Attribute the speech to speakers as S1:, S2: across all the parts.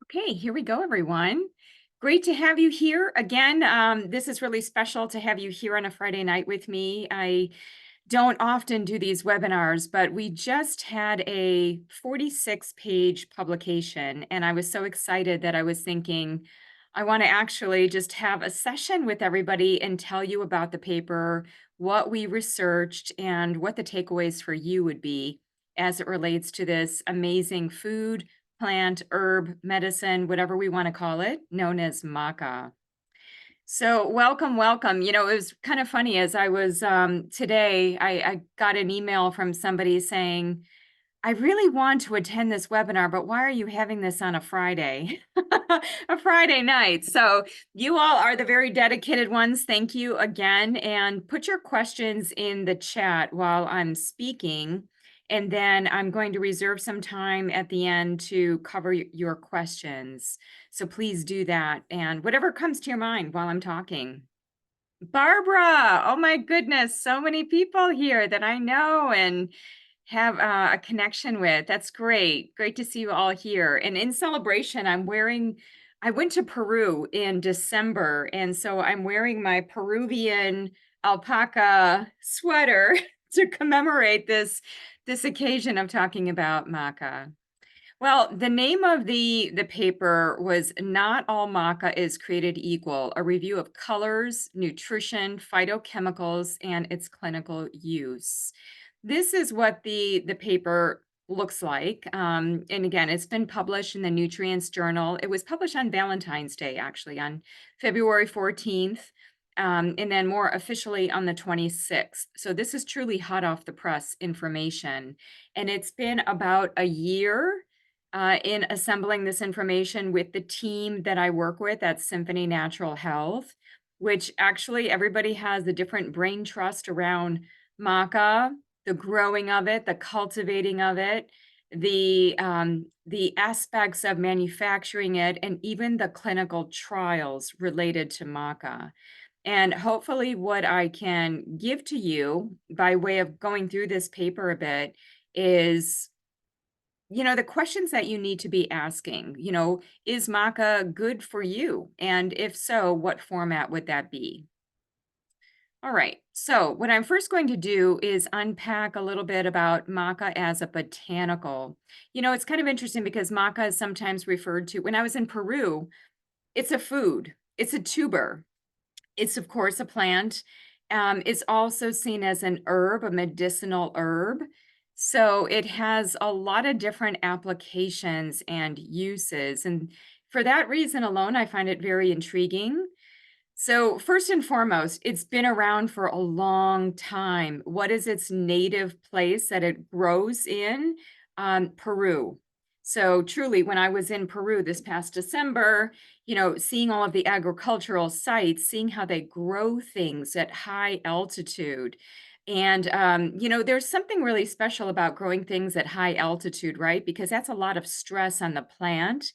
S1: Okay, here we go, everyone. Great to have you here again. This is really special to have you here on a Friday night with me. I don't often do these webinars, but we just had a 46-page publication, and I was so excited that I was thinking, I want to actually just have a session with everybody and tell you about the paper, what we researched, and what the takeaways for you would be as it relates to this amazing food, plant, herb, medicine, whatever we want to call it, known as maca. So welcome, welcome. It was kind of funny as I was today, I got an email from somebody saying, I really want to attend this webinar, but why are you having this on a Friday? A Friday night. So you all are the very dedicated ones. Thank you again. And put your questions in the chat while I'm speaking. And then I'm going to reserve some time at the end to cover your questions. So please do that. And whatever comes to your mind while I'm talking. Barbara, oh my goodness, so many people here that I know and have a connection with. That's great. Great to see you all here. And in celebration, I went to Peru in December. And so I'm wearing my Peruvian alpaca sweater to commemorate this occasion of talking about maca. Well, the name of the paper was Not All Maca is Created Equal, a review of colors, nutrition, phytochemicals, and its clinical use. This is what the paper looks like. And again, it's been published in the Nutrients Journal. It was published on Valentine's Day, actually, on February 14th. And then more officially on the 26th. So this is truly hot off the press information. And it's been about a year in assembling this information with the team that I work with at Symphony Natural Health, which actually everybody has a different brain trust around maca, the growing of it, the cultivating of it, the aspects of manufacturing it, and even the clinical trials related to maca. And hopefully, what I can give to you by way of going through this paper a bit is the questions that you need to be asking, is maca good for you? And if so, what format would that be? All right. So what I'm first going to do is unpack a little bit about maca as a botanical. It's kind of interesting because maca is sometimes referred to, when I was in Peru, it's a food, it's a tuber. It's, of course, a plant. It's also seen as an herb, a medicinal herb. So it has a lot of different applications and uses. And for that reason alone, I find it very intriguing. So, first and foremost, it's been around for a long time. What is its native place that it grows in? Peru. So, truly, when I was in Peru this past December, seeing all of the agricultural sites, seeing how they grow things at high altitude. And, there's something really special about growing things at high altitude, right? Because that's a lot of stress on the plant.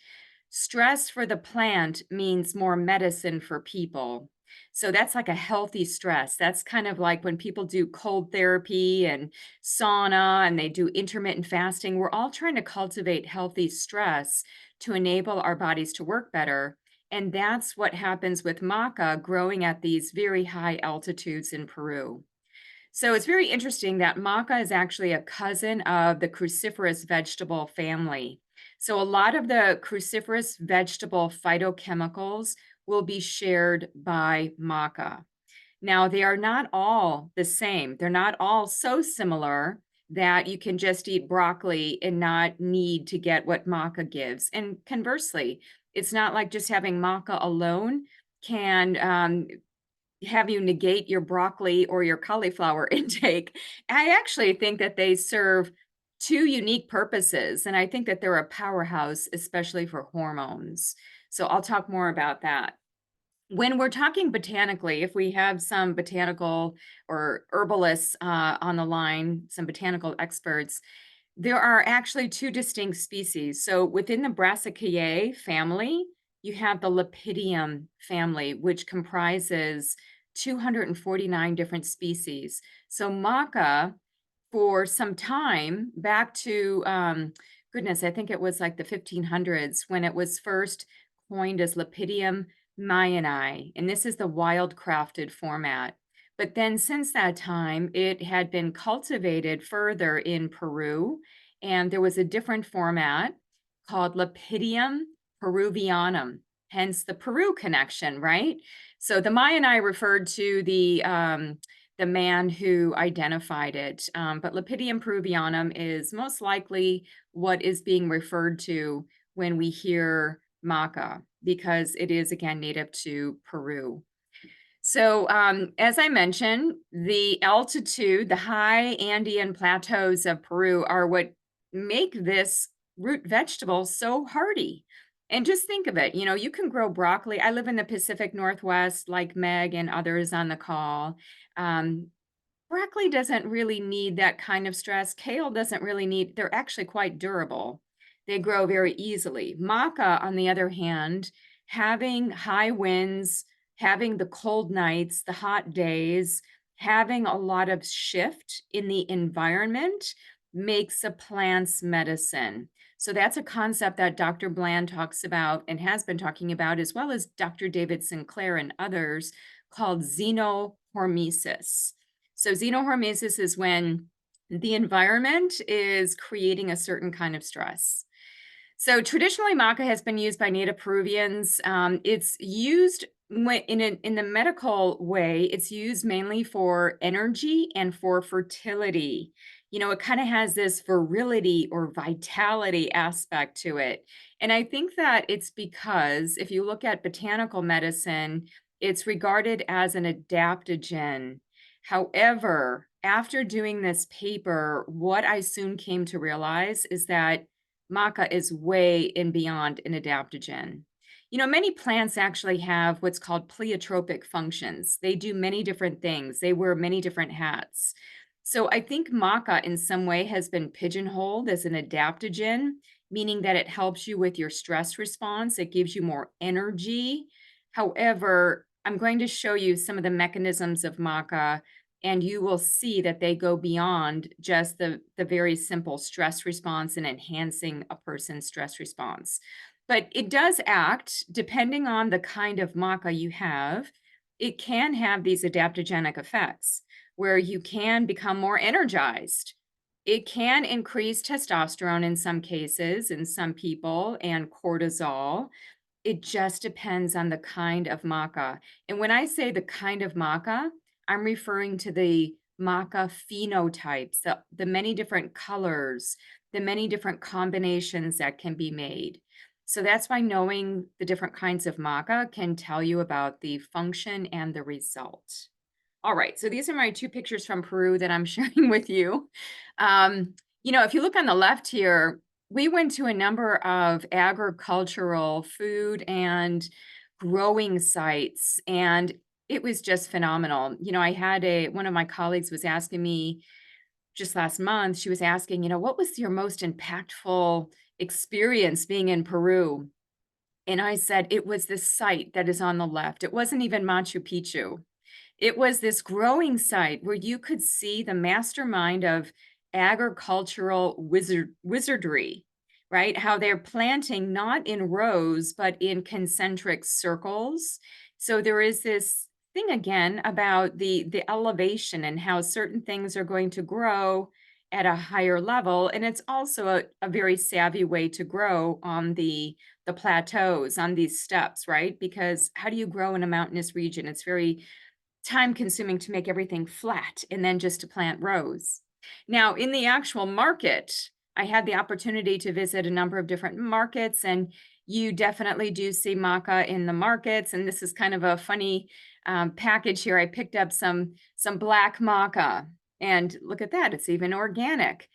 S1: Stress for the plant means more medicine for people. So that's like a healthy stress. That's kind of like when people do cold therapy and sauna and they do intermittent fasting. We're all trying to cultivate healthy stress to enable our bodies to work better. And that's what happens with maca growing at these very high altitudes in Peru. So it's very interesting that maca is actually a cousin of the cruciferous vegetable family. So a lot of the cruciferous vegetable phytochemicals will be shared by maca. Now, they are not all the same. They're not all so similar that you can just eat broccoli and not need to get what maca gives. And conversely, it's not like just having maca alone can have you negate your broccoli or your cauliflower intake. I actually think that they serve two unique purposes, and I think that they're a powerhouse, especially for hormones. So I'll talk more about that. When we're talking botanically, if we have some botanical or herbalists on the line, some botanical experts, there are actually two distinct species. So within the Brassicaceae family, you have the Lepidium family, which comprises 249 different species. So maca, for some time, back to goodness, I think it was like the 1500s when it was first coined as Lepidium mayani, and this is the wild crafted format. But then since that time, it had been cultivated further in Peru, and there was a different format called Lepidium peruvianum, hence the Peru connection, right? So the Mayani referred to the man who identified it, but Lepidium peruvianum is most likely what is being referred to when we hear maca, because it is again native to Peru. So, as I mentioned, the altitude, the high Andean plateaus of Peru are what make this root vegetable so hardy. And just think of it, you can grow broccoli. I live in the Pacific Northwest, like Meg and others on the call. Um, Broccoli doesn't really need that kind of stress. Kale doesn't really need, they're actually quite durable. They grow very easily. Maca, on the other hand, having high winds, having the cold nights, the hot days, having a lot of shift in the environment makes a plant's medicine. So that's a concept that Dr. Bland talks about and has been talking about, as well as Dr. David Sinclair and others, called xenohormesis. So xenohormesis is when the environment is creating a certain kind of stress. So traditionally, maca has been used by Native Peruvians. It's used in the medical way. It's used mainly for energy and for fertility. It kind of has this virility or vitality aspect to it. And I think that it's because if you look at botanical medicine, it's regarded as an adaptogen. However, after doing this paper, what I soon came to realize is that maca is way and beyond an adaptogen. Many plants actually have what's called pleiotropic functions. They do many different things. They wear many different hats. So I think maca in some way has been pigeonholed as an adaptogen, meaning that it helps you with your stress response. It gives you more energy. However, I'm going to show you some of the mechanisms of maca, and you will see that they go beyond just the very simple stress response and enhancing a person's stress response. But it does act, depending on the kind of maca you have, it can have these adaptogenic effects where you can become more energized. It can increase testosterone in some cases, in some people, and cortisol. It just depends on the kind of maca. And when I say the kind of maca, I'm referring to the maca phenotypes, the many different colors, the many different combinations that can be made. So that's why knowing the different kinds of maca can tell you about the function and the result. All right, so these are my two pictures from Peru that I'm sharing with you. If you look on the left here, we went to a number of agricultural food and growing sites, and it was just phenomenal. I had one of my colleagues was asking me just last month, she was asking, what was your most impactful experience being in Peru? And I said, it was this site that is on the left. It wasn't even Machu Picchu. It was this growing site where you could see the mastermind of agricultural wizardry, right? How they're planting not in rows, but in concentric circles. So there is this thing again about the elevation and how certain things are going to grow at a higher level. And it's also a very savvy way to grow on the plateaus, on these steps, right? Because how do you grow in a mountainous region? It's very time consuming to make everything flat and then just to plant rows. Now, in the actual market, I had the opportunity to visit a number of different markets, and you definitely do see maca in the markets. And this is kind of a funny package here. I picked up some black maca, and look at that, it's even organic.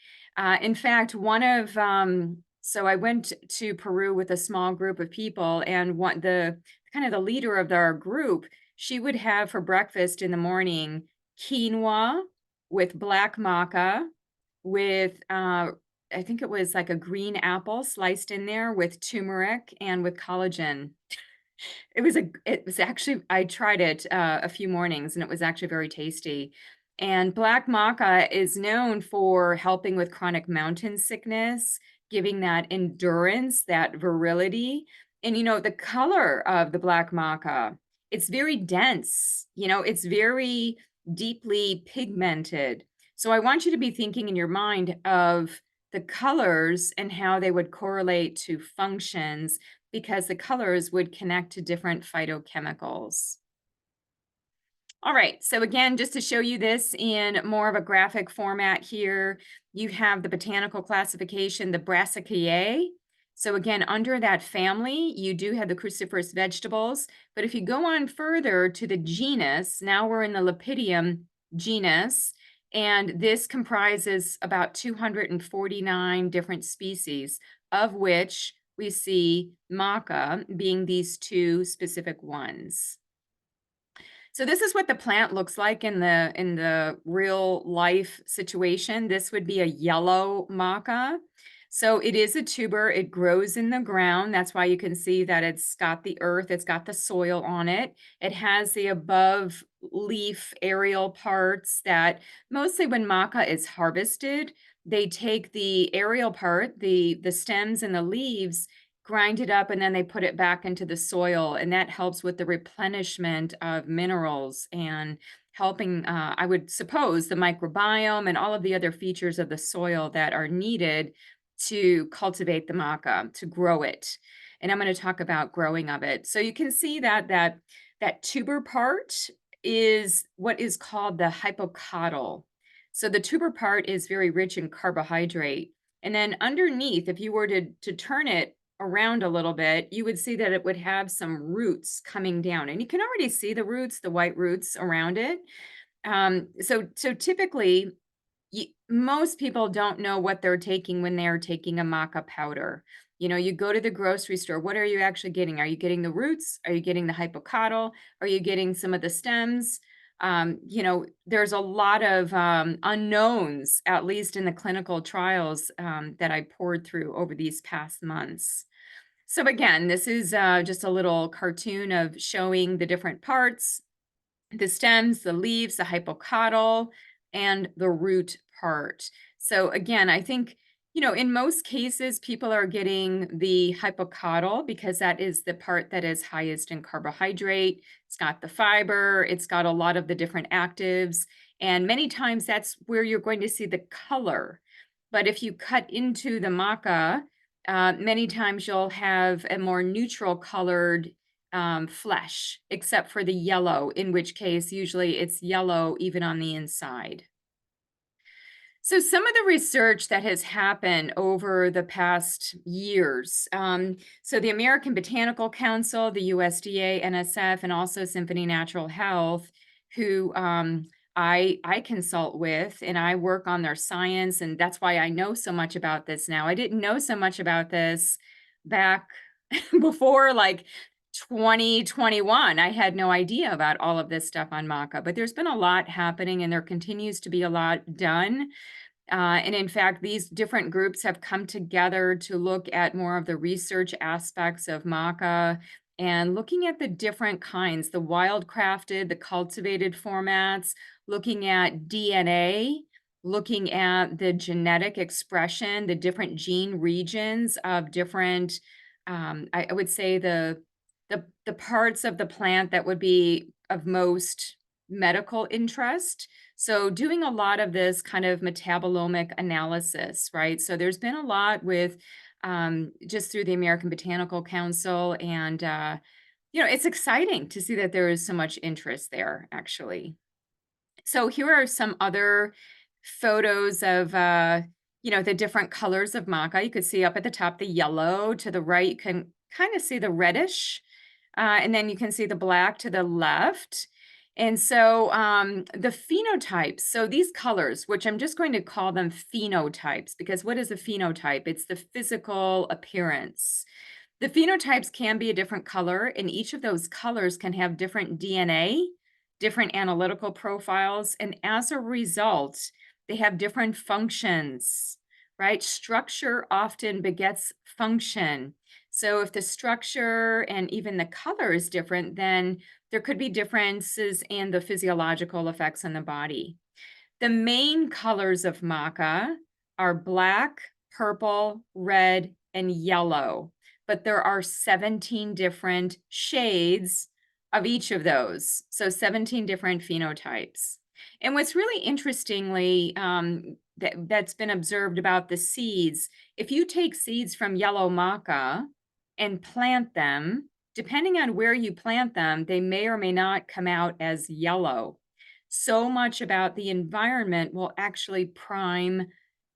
S1: In fact, so I went to Peru with a small group of people, and the kind of the leader of our group, she would have for breakfast in the morning quinoa with black maca, with I think it was like a green apple sliced in there with turmeric and with collagen. It was actually, I tried it a few mornings and it was actually very tasty. And black maca is known for helping with chronic mountain sickness, giving that endurance, that virility. And, the color of the black maca, it's very dense, it's very deeply pigmented. So I want you to be thinking in your mind of the colors and how they would correlate to functions because the colors would connect to different phytochemicals. All right, so again, just to show you this in more of a graphic format here, you have the botanical classification, the Brassicaceae. So again, under that family, you do have the cruciferous vegetables, but if you go on further to the genus, now we're in the Lepidium genus, and this comprises about 249 different species, of which we see Maca being these two specific ones. So this is what the plant looks like in the real life situation. This would be a yellow maca. So it is a tuber. It grows in the ground. That's why you can see that it's got the earth, it's got the soil on it. It has the above leaf aerial parts that mostly when maca is harvested, they take the aerial part, the stems and the leaves, grind it up, and then they put it back into the soil, and that helps with the replenishment of minerals and helping, I would suppose, the microbiome and all of the other features of the soil that are needed to cultivate the maca, to grow it. And I'm going to talk about growing of it. So you can see that tuber part is what is called the hypocotyl. So the tuber part is very rich in carbohydrate. And then underneath, if you were to turn it around a little bit, you would see that it would have some roots coming down. And you can already see the roots, the white roots around it. So typically, most people don't know what they're taking when they're taking a maca powder. You go to the grocery store. What are you actually getting? Are you getting the roots? Are you getting the hypocotyl? Are you getting some of the stems? There's a lot of unknowns, at least in the clinical trials that I poured through over these past months. So again, this is just a little cartoon of showing the different parts, the stems, the leaves, the hypocotyl, and the root part. So again, I think, in most cases, people are getting the hypocotyl because that is the part that is highest in carbohydrate. It's got the fiber, it's got a lot of the different actives, and many times that's where you're going to see the color. But if you cut into the maca, many times you'll have a more neutral colored flesh, except for the yellow, in which case usually it's yellow even on the inside. So some of the research that has happened over the past years, so the American Botanical Council, the USDA, NSF, and also Symphony Natural Health, who I consult with, and I work on their science, and that's why I know so much about this now. I didn't know so much about this back before like 2021. I had no idea about all of this stuff on Maca, but there's been a lot happening and there continues to be a lot done. And in fact, these different groups have come together to look at more of the research aspects of maca and looking at the different kinds, the wildcrafted, the cultivated formats, looking at DNA, looking at the genetic expression, the different gene regions of different, I would say the parts of the plant that would be of most medical interest. So doing a lot of this kind of metabolomic analysis, right? So there's been a lot with just through the American Botanical Council, and it's exciting to see that there is so much interest there, actually. So here are some other photos of the different colors of maca. You could see up at the top the yellow. To the right, you can kind of see the reddish, and then you can see the black to the left. And so the phenotypes, so these colors, which I'm just going to call them phenotypes, because what is a phenotype? It's the physical appearance. The phenotypes can be a different color, and each of those colors can have different DNA, different analytical profiles, and as a result, they have different functions, right? Structure often begets function. So if the structure and even the color is different, then there could be differences in the physiological effects on the body. The main colors of maca are black, purple, red, and yellow. But there are 17 different shades of each of those. So 17 different phenotypes. And what's really interestingly that's been observed about the seeds, if you take seeds from yellow maca and plant them, depending on where you plant them, they may or may not come out as yellow. So much about the environment will actually prime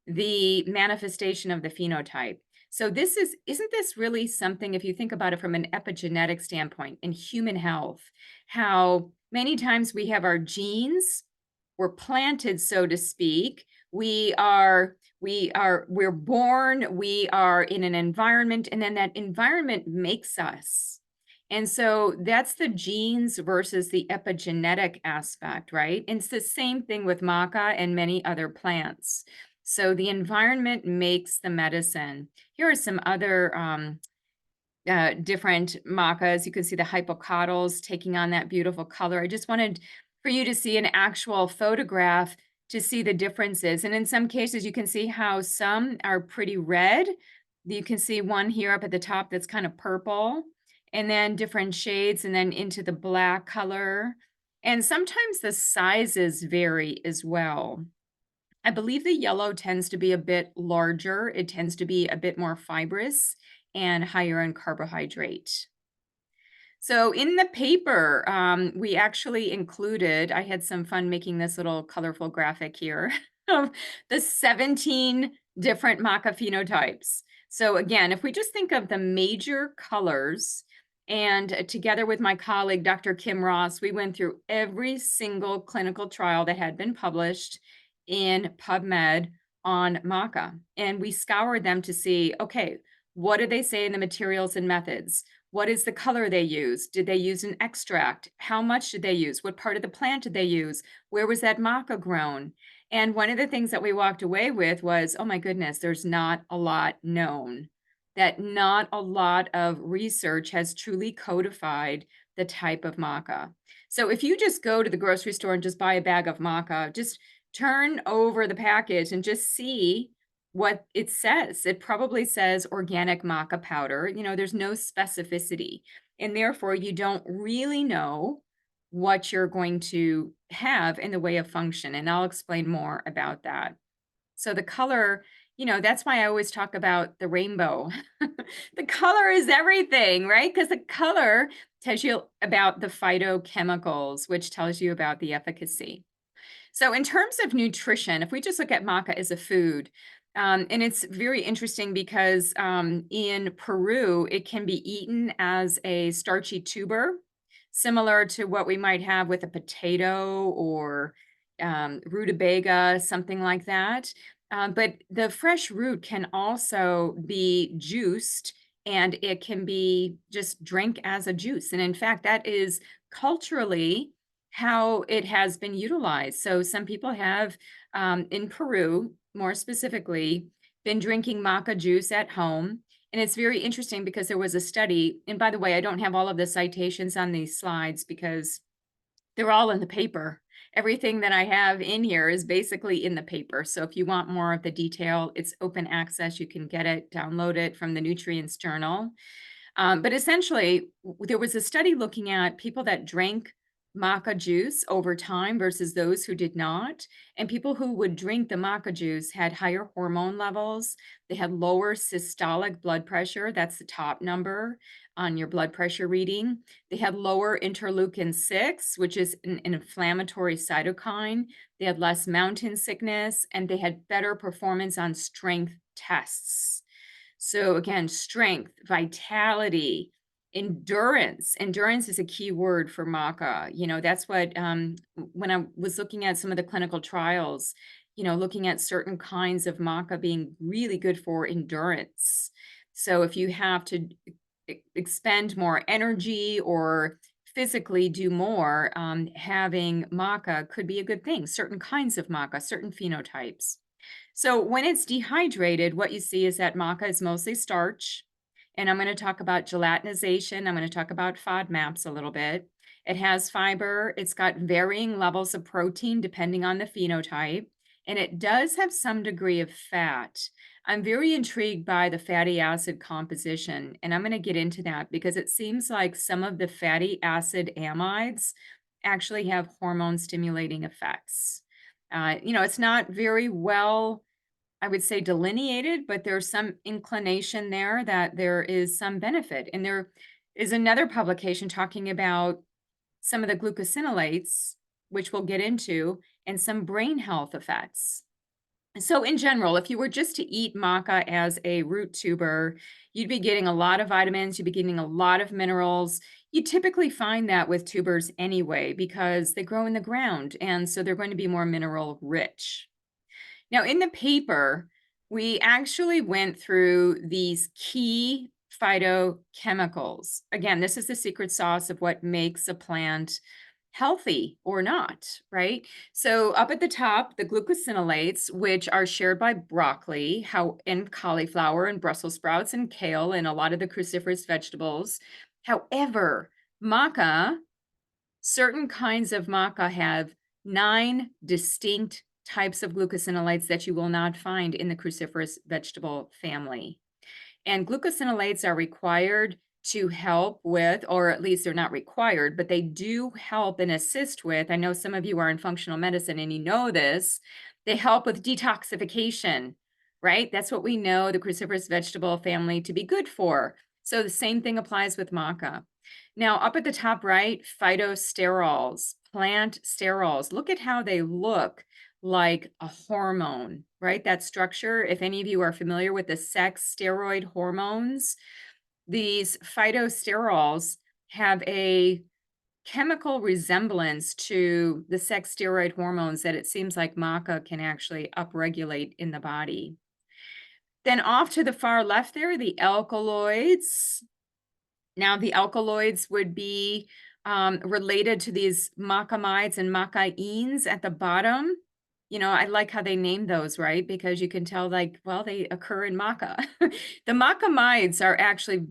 S1: the manifestation of the phenotype. So isn't this really something, if you think about it from an epigenetic standpoint in human health, how many times we have our genes, we're planted, so to speak. We're born, we are in an environment, and then that environment makes us. And so that's the genes versus the epigenetic aspect, right? And it's the same thing with maca and many other plants. So the environment makes the medicine. Here are some other different macas. You can see the hypocotyls taking on that beautiful color. I just wanted for you to see an actual photograph to see the differences. And in some cases, you can see how some are pretty red. You can see one here up at the top that's kind of purple, and then different shades, and then into the black color. And sometimes the sizes vary as well. I believe the yellow tends to be a bit larger. It tends to be a bit more fibrous and higher in carbohydrate. So in the paper, we actually included, I had some fun making this little colorful graphic here of the 17 different maca phenotypes. So again, if we just think of the major colors, and together with my colleague, Dr. Kim Ross, we went through every single clinical trial that had been published in PubMed on maca. And we scoured them to see, okay, what do they say in the materials and methods? What is the color they use? Did they use an extract? How much did they use? What part of the plant did they use? Where was that maca grown? And one of the things that we walked away with was, oh my goodness, there's not a lot known. That not a lot of research has truly codified the type of maca. So if you just go to the grocery store and just buy a bag of maca, just turn over the package and just see what it says. It probably says organic maca powder. You know, there's no specificity, and therefore you don't really know what you're going to have in the way of function. And I'll explain more about that. So the color, you know, that's why I always talk about the rainbow. The color is everything, right? Because the color tells you about the phytochemicals, which tells you about the efficacy. So in terms of nutrition, if we just look at maca as a food, and it's very interesting because in Peru, it can be eaten as a starchy tuber, similar to what we might have with a potato or rutabaga, something like that. But the fresh root can also be juiced, and it can be just drink as a juice. And in fact, that is culturally how it has been utilized. So some people have, in Peru, more specifically, been drinking maca juice at home. And it's very interesting because there was a study, and by the way, I don't have all of the citations on these slides because they're all in the paper. Everything that I have in here is basically in the paper. So if you want more of the detail, it's open access. You can get it, download it from the Nutrients Journal. But essentially, there was a study looking at people that drank maca juice over time versus those who did not. And people who would drink the maca juice had higher hormone levels. They had lower systolic blood pressure. That's the top number on your blood pressure reading. They had lower interleukin 6, which is an inflammatory cytokine. They had less mountain sickness, and they had better performance on strength tests. So again, strength, vitality, endurance. Endurance is a key word for maca. You know, that's what, when I was looking at some of the clinical trials, you know, looking at certain kinds of maca being really good for endurance. So if you have to expend more energy or physically do more, having maca could be a good thing. Certain kinds of maca, certain phenotypes. So when it's dehydrated, what you see is that maca is mostly starch. And I'm going to talk about gelatinization. I'm going to talk about FODMAPs a little bit. It has fiber. It's got varying levels of protein depending on the phenotype. and it does have some degree of fat. I'm very intrigued by the fatty acid composition, and I'm going to get into that because it seems like some of the fatty acid amides actually have hormone stimulating effects. It's not very well, I would say, delineated, but there's some inclination there that there is some benefit. And there is another publication talking about some of the glucosinolates, which we'll get into, and some brain health effects. So in general, if you were just to eat maca as a root tuber, you'd be getting a lot of vitamins, you'd be getting a lot of minerals. You typically find that with tubers anyway, because they grow in the ground, and so they're going to be more mineral rich. Now, in the paper, we actually went through these key phytochemicals. Again, this is the secret sauce of what makes a plant healthy or not, right? So up at the top, the glucosinolates, which are shared by broccoli, and cauliflower and Brussels sprouts and kale and a lot of the cruciferous vegetables. However, maca, certain kinds of maca have 9 distinct types of glucosinolates that you will not find in the cruciferous vegetable family. And glucosinolates are required to help with, or at least they're not required, but they do help and assist with. I know some of you are in functional medicine and you know this. They help with detoxification, right? That's what we know the cruciferous vegetable family to be good for. So the same thing applies with maca. Now, up at the top right, phytosterols, plant sterols. Look at how they look like a hormone, right? That structure. If any of you are familiar with the sex steroid hormones, these phytosterols have a chemical resemblance to the sex steroid hormones that it seems like maca can actually upregulate in the body. Then off to the far left there, the alkaloids. Now, the alkaloids would be related to these macamides and macaines at the bottom. I like how they name those, right? Because you can tell, like, well, they occur in maca. The macamides are actually,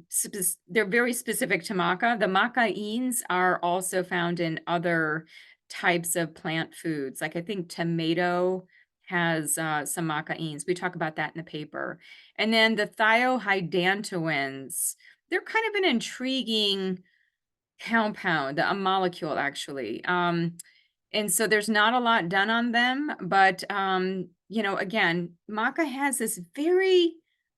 S1: they're very specific to maca. The macaines are also found in other types of plant foods. Like I think tomato has some macaines. We talk about that in the paper. And then the thiohydantoins, they're kind of an intriguing compound, a molecule actually. And so there's not a lot done on them, but again, maca has this very,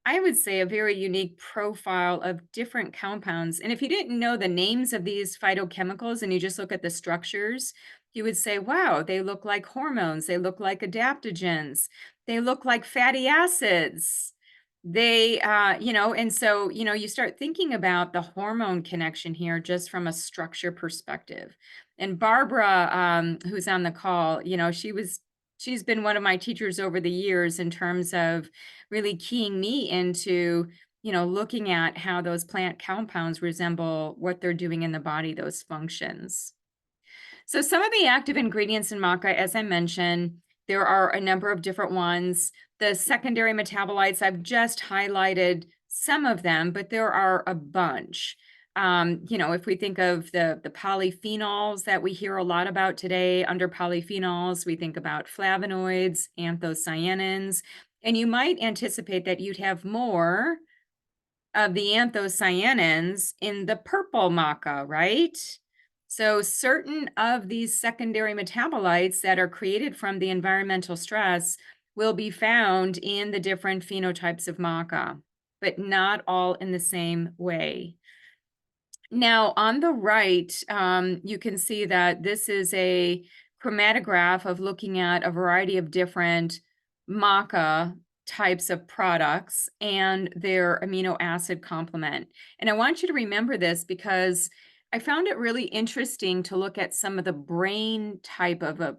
S1: I would say, a very unique profile of different compounds. And if you didn't know the names of these phytochemicals and you just look at the structures, you would say, wow, they look like hormones, they look like adaptogens, they look like fatty acids. And so, you start thinking about the hormone connection here just from a structure perspective. And Barbara, who's on the call, she's been one of my teachers over the years in terms of really keying me into, looking at how those plant compounds resemble what they're doing in the body, those functions. So some of the active ingredients in maca, as I mentioned, there are a number of different ones. The secondary metabolites, I've just highlighted some of them, but there are a bunch. If we think of the polyphenols that we hear a lot about today, under polyphenols, we think about flavonoids, anthocyanins, and you might anticipate that you'd have more of the anthocyanins in the purple maca, right? So certain of these secondary metabolites that are created from the environmental stress will be found in the different phenotypes of maca, but not all in the same way. Now, on the right, you can see that this is a chromatograph of looking at a variety of different maca types of products and their amino acid complement. And I want you to remember this because I found it really interesting to look at some of the brain type of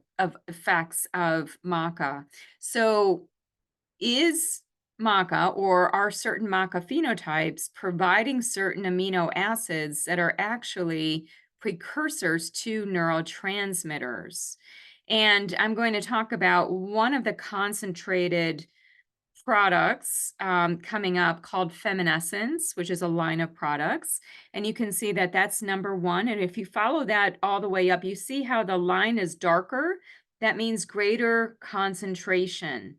S1: effects of maca. So is maca, or are certain maca phenotypes providing certain amino acids that are actually precursors to neurotransmitters? And I'm going to talk about one of the concentrated products coming up called Feminescence, which is a line of products. And you can see that that's number one. And if you follow that all the way up, you see how the line is darker. that means greater concentration.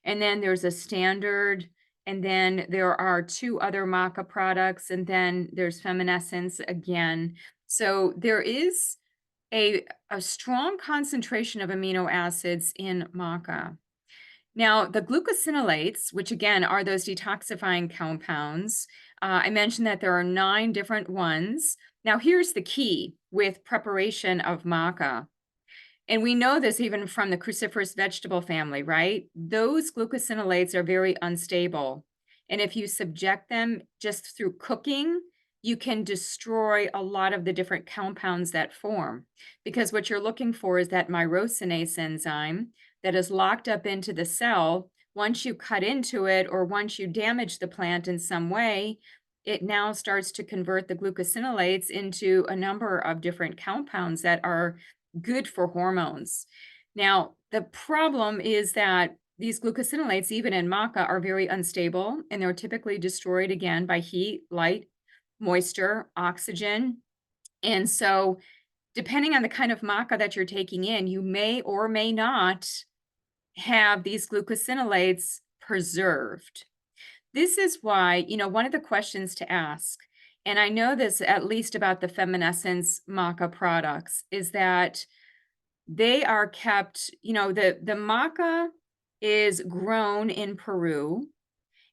S1: And then there's a standard, and then there are two other Maca products, and then there's Feminescence again. So there is a strong concentration of amino acids in Maca. Now, the glucosinolates, which again are those detoxifying compounds, I mentioned that there are 9 different ones. Now, here's the key with preparation of maca. And we know this even from the cruciferous vegetable family, right? Those glucosinolates are very unstable. And if you subject them just through cooking, you can destroy a lot of the different compounds that form. Because what you're looking for is that myrosinase enzyme that is locked up into the cell. Once you cut into it or once you damage the plant in some way, it now starts to convert the glucosinolates into a number of different compounds that are good for hormones. Now, the problem is that these glucosinolates, even in maca, are very unstable, and they're typically destroyed again by heat, light, moisture, oxygen. And so, depending on the kind of maca that you're taking in, you may or may not have these glucosinolates preserved. This is why, one of the questions to ask, and I know this at least about the Feminescence maca products, is that they are kept, the maca is grown in Peru,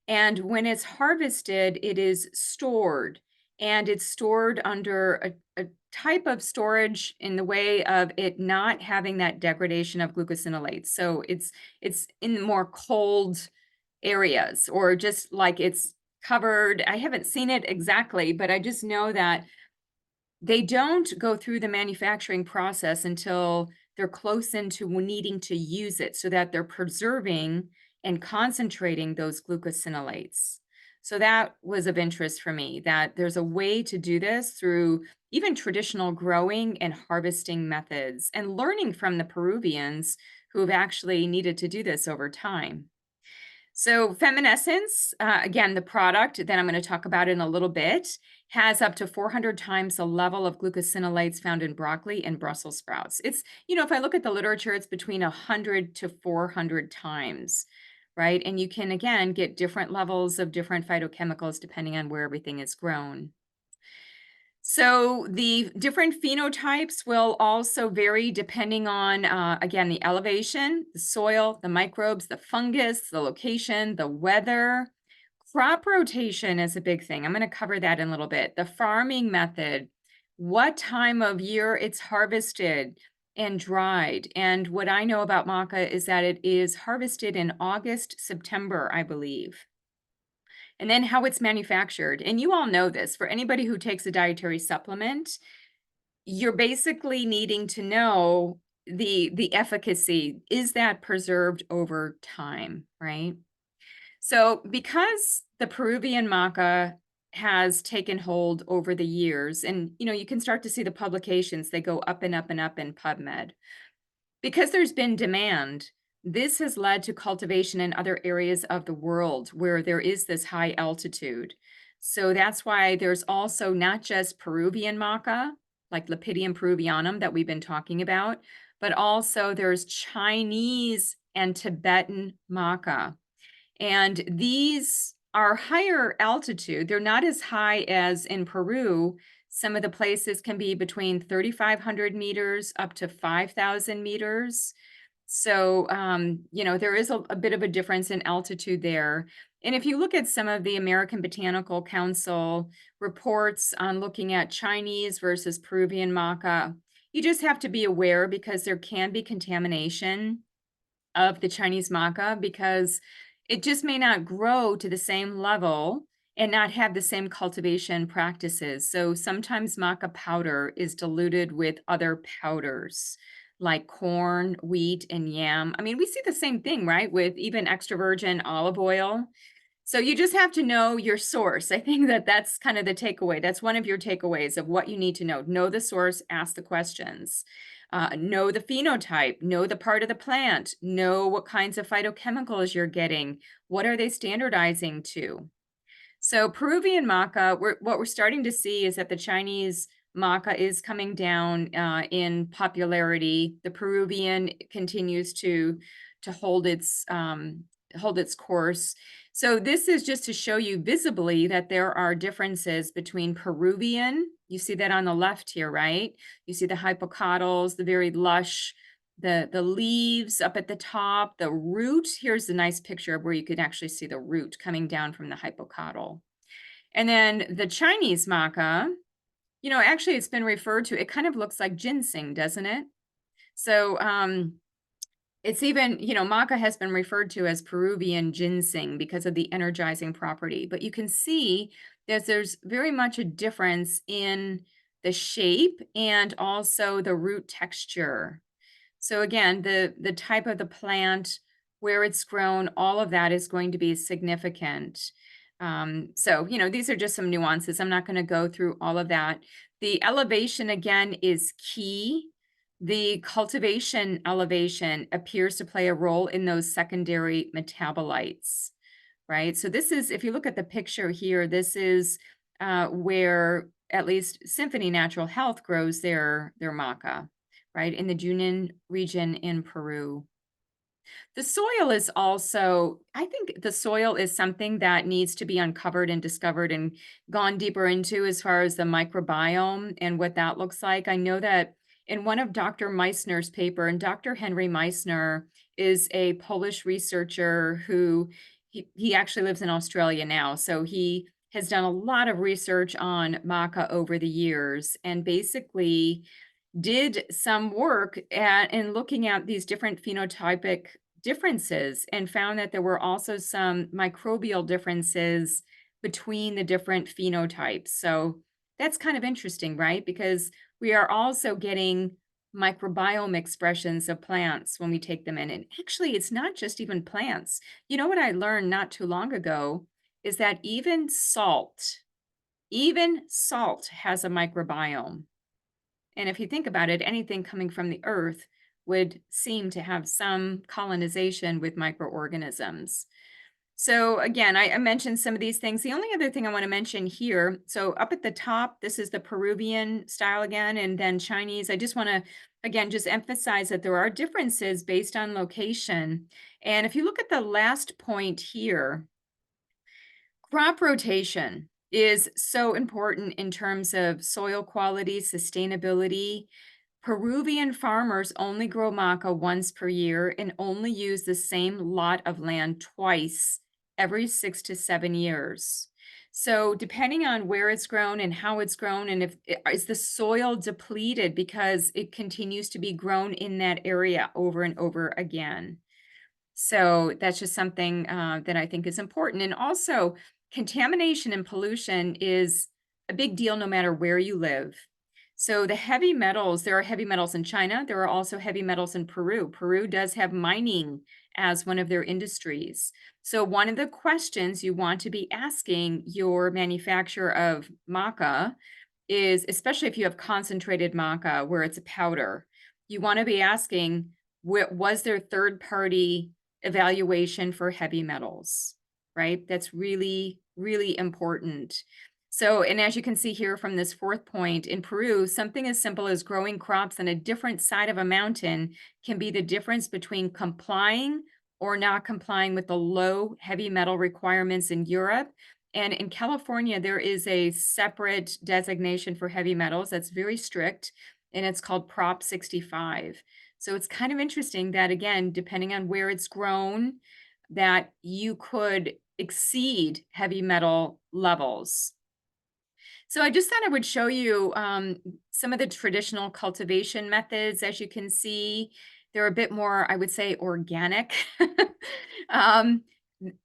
S1: and when it's harvested, it is stored, and it's stored under a type of storage in the way of it not having that degradation of glucosinolates. So it's in more cold areas, or just like it's covered. I haven't seen it exactly, but I just know that they don't go through the manufacturing process until they're close into needing to use it, so that they're preserving and concentrating those glucosinolates. So that was of interest for me, that there's a way to do this through even traditional growing and harvesting methods, and learning from the Peruvians who have actually needed to do this over time. So Feminescence, again, the product that I'm going to talk about in a little bit, has up to 400 times the level of glucosinolates found in broccoli and Brussels sprouts. It's, if I look at the literature, it's between 100 to 400 times, right? And you can, again, get different levels of different phytochemicals depending on where everything is grown. So the different phenotypes will also vary depending on, again, the elevation, the soil, the microbes, the fungus, the location, the weather. Crop rotation is a big thing. I'm going to cover that in a little bit. The farming method, what time of year it's harvested and dried. And what I know about maca is that it is harvested in August, September, I believe. And then how it's manufactured. And you all know this, for anybody who takes a dietary supplement, you're basically needing to know the efficacy. Is that preserved over time, right? So because the Peruvian maca has taken hold over the years, and you can start to see the publications, they go up and up and up in PubMed. Because there's been demand, this has led to cultivation in other areas of the world where there is this high altitude. So that's why there's also not just Peruvian maca, like Lepidium peruvianum that we've been talking about, but also there's Chinese and Tibetan maca. And these are higher altitude. They're not as high as in Peru. Some of the places can be between 3,500 meters up to 5,000 meters. So, there is a bit of a difference in altitude there. And if you look at some of the American Botanical Council reports on looking at Chinese versus Peruvian maca, you just have to be aware, because there can be contamination of the Chinese maca, because it just may not grow to the same level and not have the same cultivation practices. So sometimes maca powder is diluted with other powders like corn, wheat, and yam. I mean, we see the same thing, right? With even extra virgin olive oil. So you just have to know your source. I think that that's kind of the takeaway. That's one of your takeaways of what you need to know. Know the source, ask the questions. Know the phenotype, know the part of the plant, know what kinds of phytochemicals you're getting. What are they standardizing to? So Peruvian maca, what we're starting to see is that the Chinese Maca is coming down in popularity. The Peruvian continues to hold its course. So this is just to show you visibly that there are differences between Peruvian. You see that on the left here, right? You see the hypocotyls, the very lush, the leaves up at the top, the root. Here's a nice picture of where you could actually see the root coming down from the hypocotyl. And then the Chinese maca, actually it's been referred to, it kind of looks like ginseng, doesn't it? So it's even, maca has been referred to as Peruvian ginseng because of the energizing property. But you can see that there's very much a difference in the shape and also the root texture. So again, the type of the plant, where it's grown, all of that is going to be significant. So, these are just some nuances. I'm not going to go through all of that. The elevation, again, is key. The cultivation elevation appears to play a role in those secondary metabolites, right? So this is, if you look at the picture here, this is where at least Symphony Natural Health grows their maca, right, in the Junin region in Peru. The soil is also, I think the soil is something that needs to be uncovered and discovered and gone deeper into as far as the microbiome and what that looks like. I know that in one of Dr. Meissner's paper, and Dr. Henry Meissner is a Polish researcher who he actually lives in Australia now. So he has done a lot of research on maca over the years and basically did some work in looking at these different phenotypic differences and found that there were also some microbial differences between the different phenotypes. So that's kind of interesting, right? Because we are also getting microbiome expressions of plants when we take them in. And actually, it's not just even plants. You know what I learned not too long ago is that even salt has a microbiome. And if you think about it, anything coming from the earth would seem to have some colonization with microorganisms. So again, I mentioned some of these things. The only other thing I want to mention here, so up at the top, this is the Peruvian style again, and then Chinese. I just want to, again, just emphasize that there are differences based on location. And if you look at the last point here, crop rotation is so important in terms of soil quality, sustainability. Peruvian farmers only grow maca once per year and only use the same lot of land twice every 6 to 7 years. So depending on where it's grown and how it's grown, and if is the soil depleted because it continues to be grown in that area over and over again. So that's just something that I think is important. And also, contamination and pollution is a big deal no matter where you live. So the heavy metals, there are heavy metals in China. There are also heavy metals in Peru. Peru does have mining as one of their industries. So one of the questions you want to be asking your manufacturer of maca is, especially if you have concentrated maca where it's a powder, you want to be asking, was there third-party evaluation for heavy metals, right? That's really, really important. So, and as you can see here from this fourth point, in Peru, something as simple as growing crops on a different side of a mountain can be the difference between complying or not complying with the low heavy metal requirements in Europe. And in California, there is a separate designation for heavy metals that's very strict, and it's called Prop 65. So it's kind of interesting that, again, depending on where it's grown, that you could exceed heavy metal levels. So I just thought I would show you some of the traditional cultivation methods. As you can see, they're a bit more, I would say, organic. um,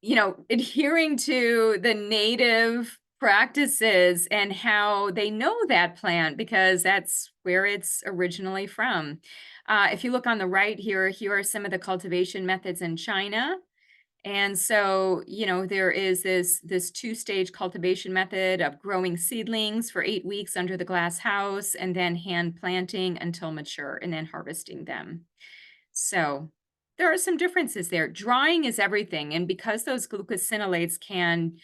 S1: Adhering to the native practices and how they know that plant because that's where it's originally from. If you look on the right here are some of the cultivation methods in China. And so, there is this two-stage cultivation method of growing seedlings for 8 weeks under the glass house and then hand planting until mature and then harvesting them. So there are some differences there. Drying is everything. And because those glucosinolates can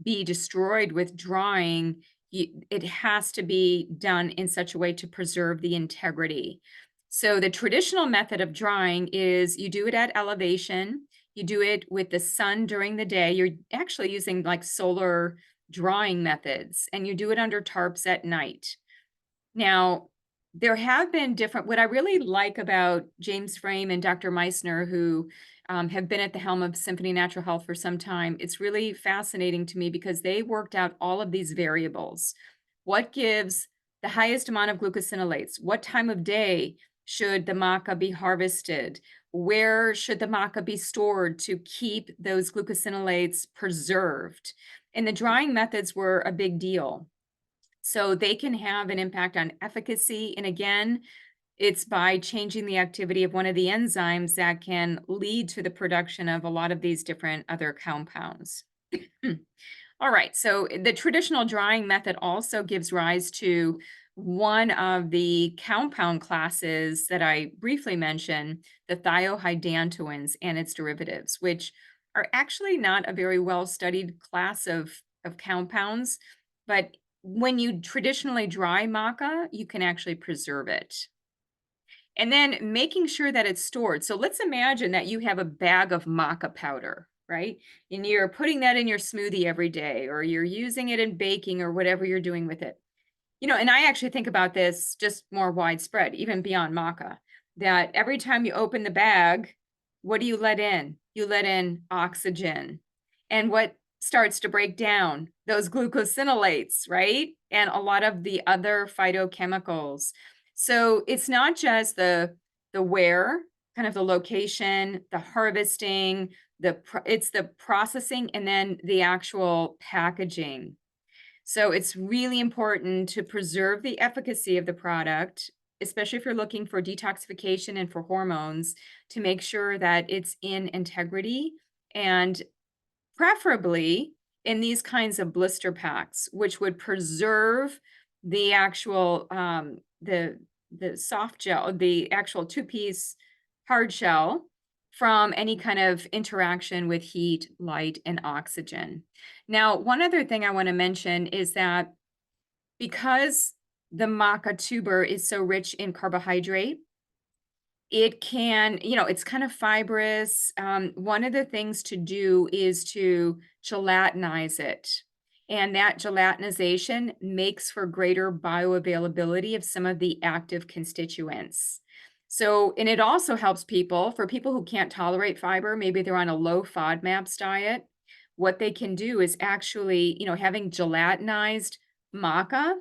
S1: be destroyed with drying, it has to be done in such a way to preserve the integrity. So the traditional method of drying is you do it at elevation, you do it with the sun during the day. You're actually using like solar drying methods, and you do it under tarps at night. Now, there have been different what I really like about James Frame and Dr. Meissner, who have been at the helm of Symphony Natural Health for some time, it's really fascinating to me because they worked out all of these variables. What gives the highest amount of glucosinolates? What time of day should the maca be harvested? Where should the maca be stored to keep those glucosinolates preserved? And the drying methods were a big deal. So they can have an impact on efficacy. And again, it's by changing the activity of one of the enzymes that can lead to the production of a lot of these different other compounds. All right, so the traditional drying method also gives rise to one of the compound classes that I briefly mentioned, the thiohydantoins and its derivatives, which are actually not a very well-studied class of compounds, but when you traditionally dry maca, you can actually preserve it. And then making sure that it's stored. So let's imagine that you have a bag of maca powder, right? And you're putting that in your smoothie every day, or you're using it in baking or whatever you're doing with it. And I actually think about this just more widespread, even beyond maca, that every time you open the bag, what do you let in? You let in oxygen. And what starts to break down? Those glucosinolates, right? And a lot of the other phytochemicals. So it's not just the where, kind of the location, the harvesting, it's the processing and then the actual packaging. So it's really important to preserve the efficacy of the product, especially if you're looking for detoxification and for hormones, to make sure that it's in integrity and preferably in these kinds of blister packs, which would preserve the actual the soft gel, the actual two-piece hard shell from any kind of interaction with heat, light, and oxygen. Now, one other thing I want to mention is that because the maca tuber is so rich in carbohydrate, it can, it's kind of fibrous. One of the things to do is to gelatinize it. And that gelatinization makes for greater bioavailability of some of the active constituents. So, and it also helps for people who can't tolerate fiber, maybe they're on a low FODMAPs diet. What they can do is actually, having gelatinized maca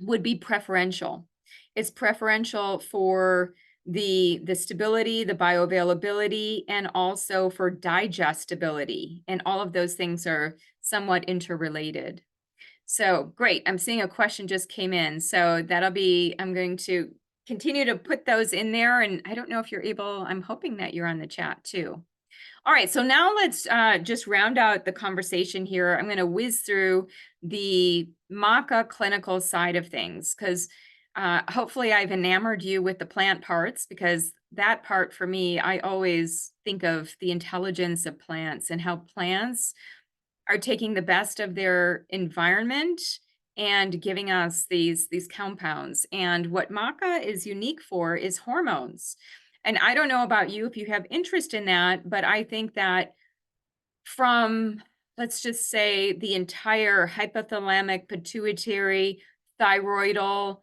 S1: would be preferential. It's preferential for the stability, the bioavailability, and also for digestibility. And all of those things are somewhat interrelated. So great. I'm seeing a question just came in. So I'm going to continue to put those in there. And I don't know if you're able, I'm hoping that you're on the chat too. All right, so now let's just round out the conversation here. I'm going to whiz through the maca clinical side of things because hopefully I've enamored you with the plant parts, because that part for me, I always think of the intelligence of plants and how plants are taking the best of their environment and giving us these compounds. And what maca is unique for is hormones. And I don't know about you if you have interest in that, but I think that from, let's just say, the entire hypothalamic, pituitary, thyroidal,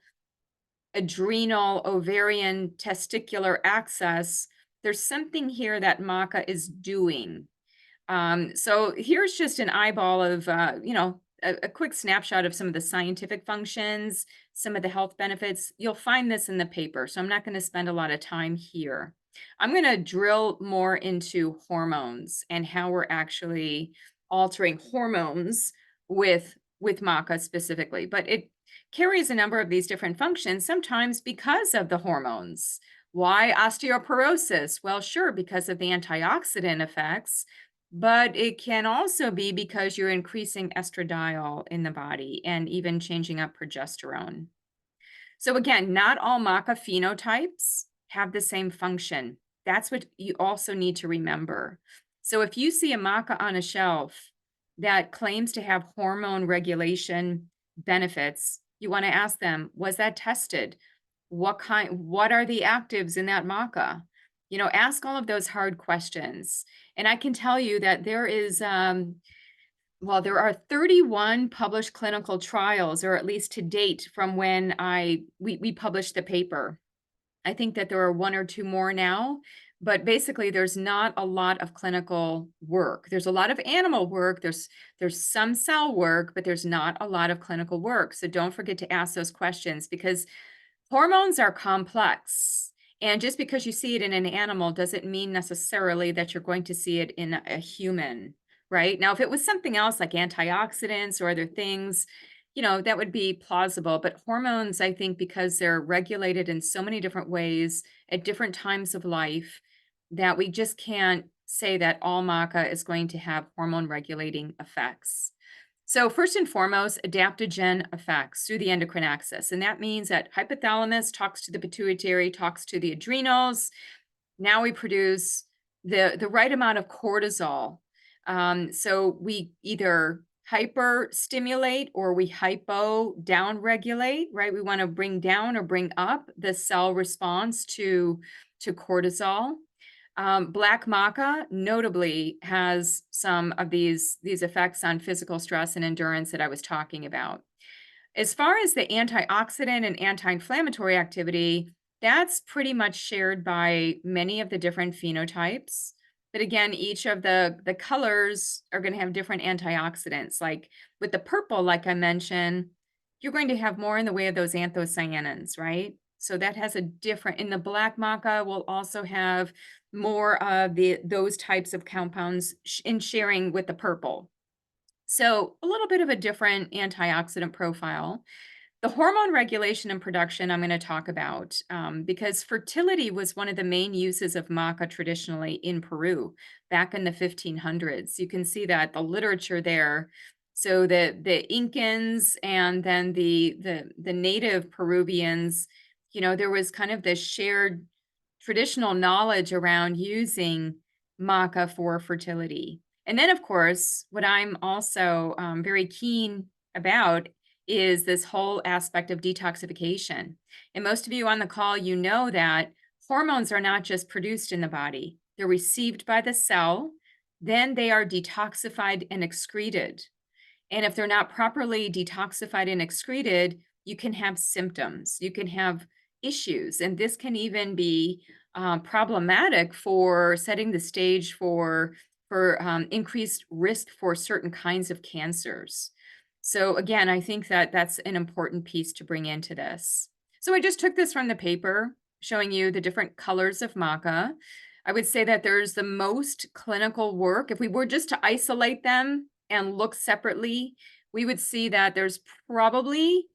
S1: adrenal, ovarian, testicular axis, there's something here that maca is doing. So here's just an eyeball of, a quick snapshot of some of the scientific functions, some of the health benefits. You'll find this in the paper, so I'm not going to spend a lot of time here. I'm going to drill more into hormones and how we're actually altering hormones with maca specifically, but it carries a number of these different functions, sometimes because of the hormones. Why osteoporosis? Well, sure, because of the antioxidant effects, but it can also be because you're increasing estradiol in the body and even changing up progesterone. So again, not all maca phenotypes have the same function. That's what you also need to remember. So if you see a maca on a shelf that claims to have hormone regulation benefits, you want to ask them, was that tested? What are the actives in that maca? Ask all of those hard questions. And I can tell you that there are 31 published clinical trials, or at least to date from when we published the paper. I think that there are one or two more now, but basically there's not a lot of clinical work. There's a lot of animal work, there's some cell work, but there's not a lot of clinical work. So don't forget to ask those questions, because hormones are complex. And just because you see it in an animal doesn't mean necessarily that you're going to see it in a human, right? Now, if it was something else like antioxidants or other things, that would be plausible. But hormones, I think, because they're regulated in so many different ways at different times of life, that we just can't say that all maca is going to have hormone regulating effects. So first and foremost, adaptogen effects through the endocrine axis. And that means that hypothalamus talks to the pituitary, talks to the adrenals. Now we produce the right amount of cortisol. So we either hyper stimulate or we hypo down regulate, right? We want to bring down or bring up the cell response to cortisol. Black maca notably has some of these effects on physical stress and endurance that I was talking about. As far as the antioxidant and anti-inflammatory activity, that's pretty much shared by many of the different phenotypes. But again, each of the colors are going to have different antioxidants. Like with the purple, like I mentioned, you're going to have more in the way of those anthocyanins, right? So that has a different, in the black maca, we'll also have more of those types of compounds in sharing with the purple. So a little bit of a different antioxidant profile. The hormone regulation and production I'm going to talk about, because fertility was one of the main uses of maca traditionally in Peru back in the 1500s. You can see that the literature there. So the Incans and then the native Peruvians, there was kind of this shared traditional knowledge around using maca for fertility. And then, of course, what I'm also very keen about is this whole aspect of detoxification. And most of you on the call, that hormones are not just produced in the body, they're received by the cell, then they are detoxified and excreted. And if they're not properly detoxified and excreted, you can have symptoms, you can have issues, and this can even be problematic for setting the stage for increased risk for certain kinds of cancers. So again, I think that that's an important piece to bring into this. So I just took this from the paper, showing you the different colors of maca. I would say that there's the most clinical work. If we were just to isolate them and look separately, we would see that there's probably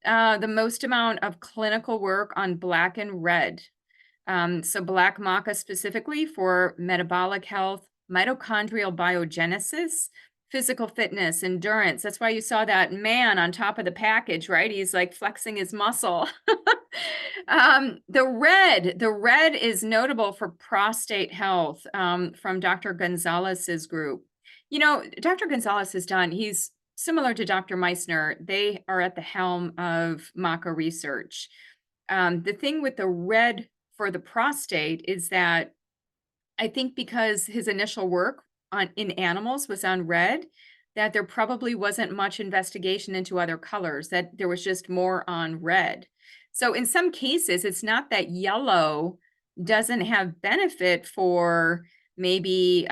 S1: the most amount of clinical work on black and red. So black maca specifically for metabolic health, mitochondrial biogenesis, physical fitness, endurance. That's why you saw that man on top of the package, right? He's like flexing his muscle. The red is notable for prostate health, from Dr. Gonzalez's group. Dr. Gonzalez he's similar to Dr. Meissner. They are at the helm of maca research. The thing with the red for the prostate is that I think because his initial work in animals was on red, that there probably wasn't much investigation into other colors, that there was just more on red. So in some cases, it's not that yellow doesn't have benefit for maybe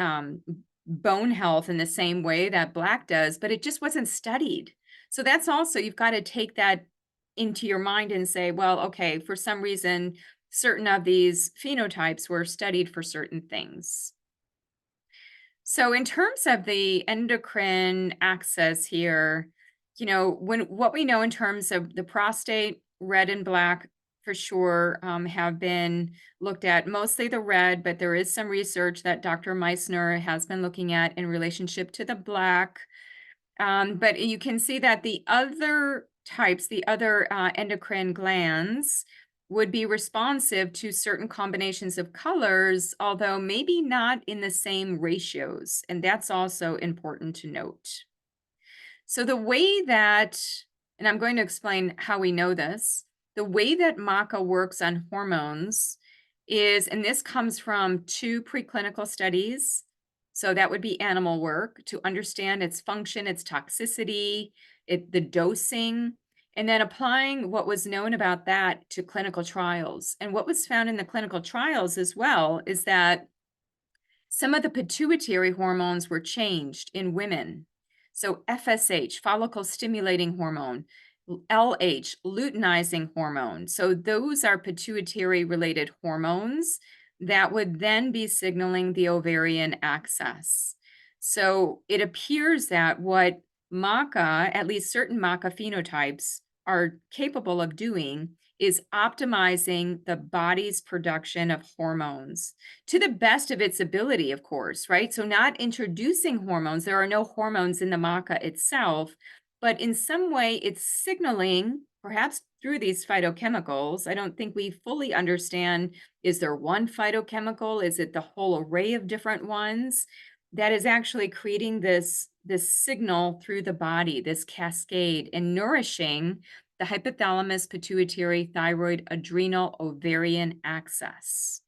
S1: bone health in the same way that black does, but it just wasn't studied. So that's also, you've got to take that into your mind and say, well, okay, for some reason, certain of these phenotypes were studied for certain things. So in terms of the endocrine axis here, what we know in terms of the prostate, red and black for sure have been looked at, mostly the red, but there is some research that Dr. Meissner has been looking at in relationship to the black. But you can see that the other types, the other endocrine glands, would be responsive to certain combinations of colors, although maybe not in the same ratios. And that's also important to note. So the way that And I'm going to explain how we know this. The way that Maca works on hormones is, and this comes from two preclinical studies. So that would be animal work to understand its function, its toxicity, the dosing, and then applying what was known about that to clinical trials. And what was found in the clinical trials as well is that some of the pituitary hormones were changed in women. So FSH, follicle stimulating hormone, LH, luteinizing hormone. So those are pituitary related hormones that would then be signaling the ovarian axis. So it appears that what Maca, at least certain Maca phenotypes, are capable of doing is optimizing the body's production of hormones to the best of its ability, of course, right? So not introducing hormones. There are no hormones in the maca itself, but in some way it's signaling, perhaps through these phytochemicals. I don't think we fully understand, is there one phytochemical? Is it the whole array of different ones that is actually creating this signal through the body, this cascade, and nourishing the hypothalamus, pituitary, thyroid, adrenal, ovarian axis.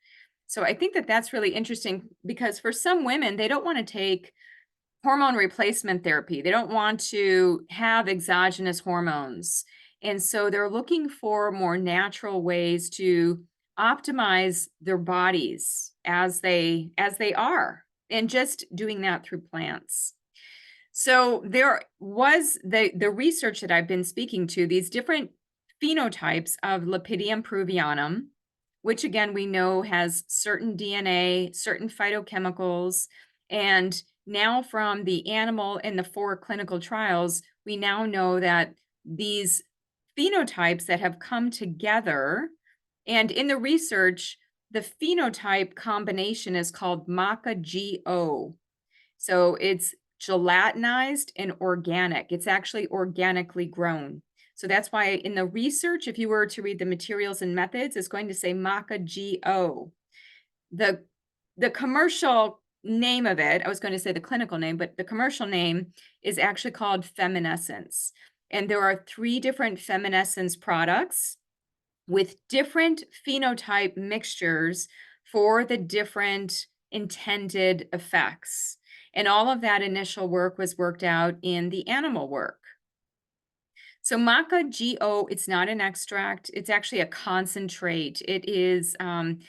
S1: So I think that that's really interesting because for some women, they don't want to take hormone replacement therapy. They don't want to have exogenous hormones. And so they're looking for more natural ways to optimize their bodies as they are, and just doing that through plants. So there was the research that I've been speaking to, these different phenotypes of Lepidium peruvianum, which again we know has certain DNA, certain phytochemicals, and now from the animal and the 4 clinical trials, we now know that these phenotypes that have come together, and in the research, the phenotype combination is called Maca-GO. So it's gelatinized and organic. It's actually organically grown. So that's why in the research, if you were to read the materials and methods, it's going to say Maca-GO. The commercial name of it, I was going to say the clinical name, but the commercial name is actually called Feminescence. And there are 3 different Feminescence products with different phenotype mixtures for the different intended effects. And all of that initial work was worked out in the animal work. So Maca-GO, it's not an extract. It's actually a concentrate. It is 10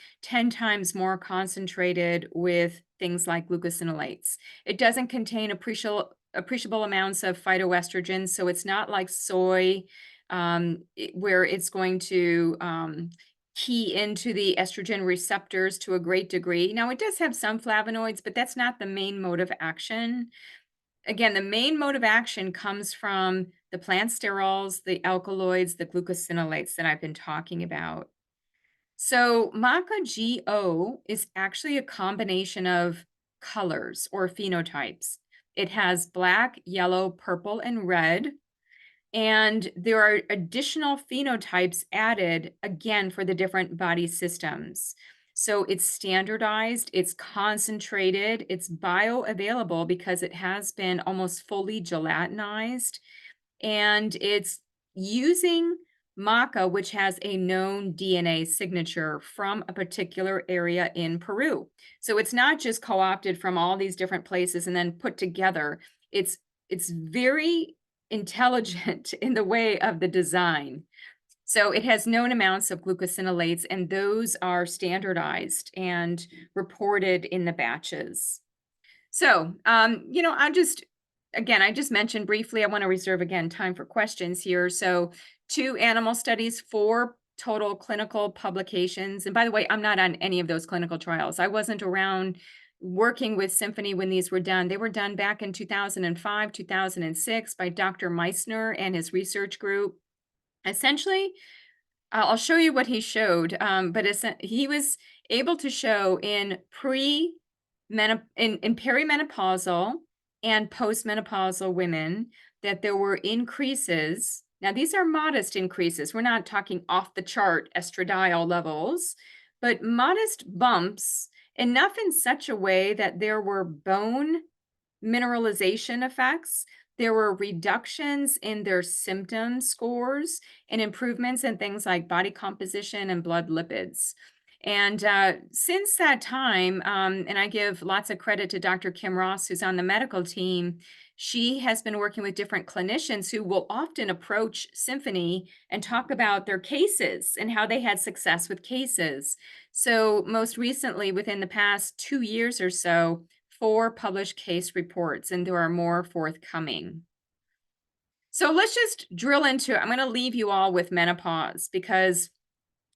S1: times more concentrated with things like glucosinolates. It doesn't contain appreciable amounts of phytoestrogens, so it's not like soy, where it's going to key into the estrogen receptors to a great degree. Now, it does have some flavonoids, but that's not the main mode of action. Again, the main mode of action comes from the plant sterols, the alkaloids, the glucosinolates that I've been talking about. So Maca-GO is actually a combination of colors or phenotypes. It has black, yellow, purple, and red. And there are additional phenotypes added again for the different body systems. So it's standardized, it's concentrated, it's bioavailable because it has been almost fully gelatinized, and it's using maca, which has a known DNA signature from a particular area in Peru. So it's not just co-opted from all these different places and then put together. It's very intelligent in the way of the design. So it has known amounts of glucosinolates, and those are standardized and reported in the batches. So, I just mentioned briefly, I want to reserve again time for questions here. So 2 animal studies, 4 total clinical publications. And by the way, I'm not on any of those clinical trials. I wasn't around working with Symphony when these were done. They were done back in 2005, 2006 by Dr. Meissner and his research group. Essentially, I'll show you what he showed, but he was able to show in perimenopausal and postmenopausal women that there were increases. Now, these are modest increases. We're not talking off the chart estradiol levels, but modest bumps, enough in such a way that there were bone mineralization effects, there were reductions in their symptom scores and improvements in things like body composition and blood lipids. And since that time, and I give lots of credit to Dr. Kim Ross, who's on the medical team, she has been working with different clinicians who will often approach Symphony and talk about their cases and how they had success with cases. So, most recently, within the past 2 years or so, 4 published case reports, and there are more forthcoming. So, let's just drill into it. I'm going to leave you all with menopause because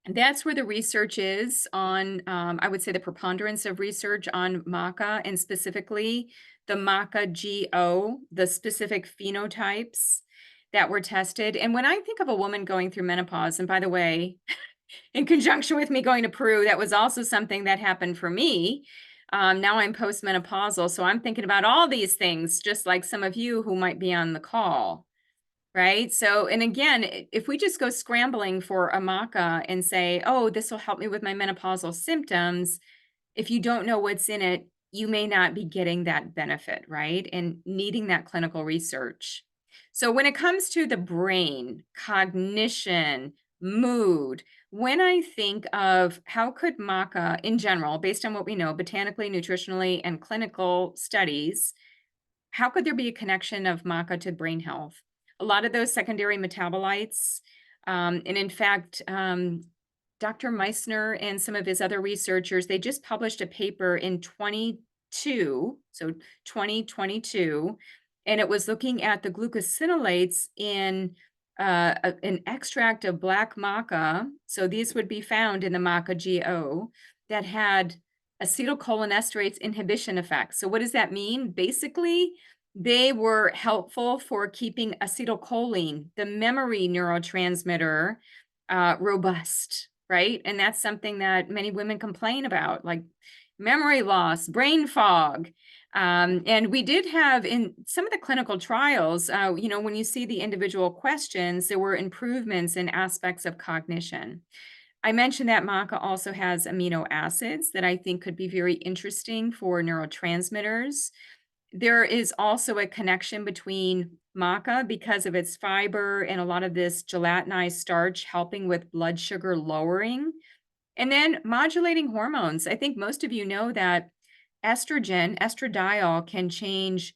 S1: that's where the research is on, I would say, the preponderance of research on Maca and specifically the Maca-GO, the specific phenotypes that were tested. And when I think of a woman going through menopause, and by the way, in conjunction with me going to Peru, that was also something that happened for me. Now I'm postmenopausal, so I'm thinking about all these things, just like some of you who might be on the call. Right? So, and again, if we just go scrambling for a maca and say, "Oh, this will help me with my menopausal symptoms," if you don't know what's in it, you may not be getting that benefit, right? And needing that clinical research. So, when it comes to the brain, cognition, mood, when I think of how could maca in general, based on what we know botanically, nutritionally, and clinical studies, how could there be a connection of maca to brain health? A lot of those secondary metabolites, and in fact, Dr. Meissner and some of his other researchers, they just published a paper in 22, so 2022, and it was looking at the glucosinolates in an extract of black maca. So these would be found in the Maca-GO that had acetylcholinesterase inhibition effects. So what does that mean? Basically, they were helpful for keeping acetylcholine, the memory neurotransmitter, robust, right? And that's something that many women complain about, like memory loss, brain fog. And we did have in some of the clinical trials, when you see the individual questions, there were improvements in aspects of cognition. I mentioned that maca also has amino acids that I think could be very interesting for neurotransmitters. There is also a connection between maca because of its fiber and a lot of this gelatinized starch helping with blood sugar lowering. And then modulating hormones. I think most of you know that estradiol can change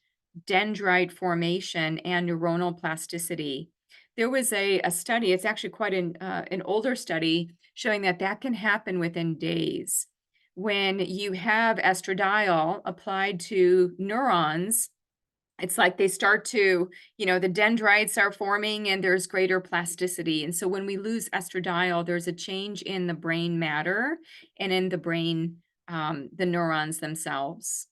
S1: dendrite formation and neuronal plasticity. There was a study, it's actually quite an older study, showing that that can happen within days. When you have estradiol applied to neurons, it's like they start to, the dendrites are forming and there's greater plasticity. And so when we lose estradiol, there's a change in the brain matter and in the brain, the neurons themselves.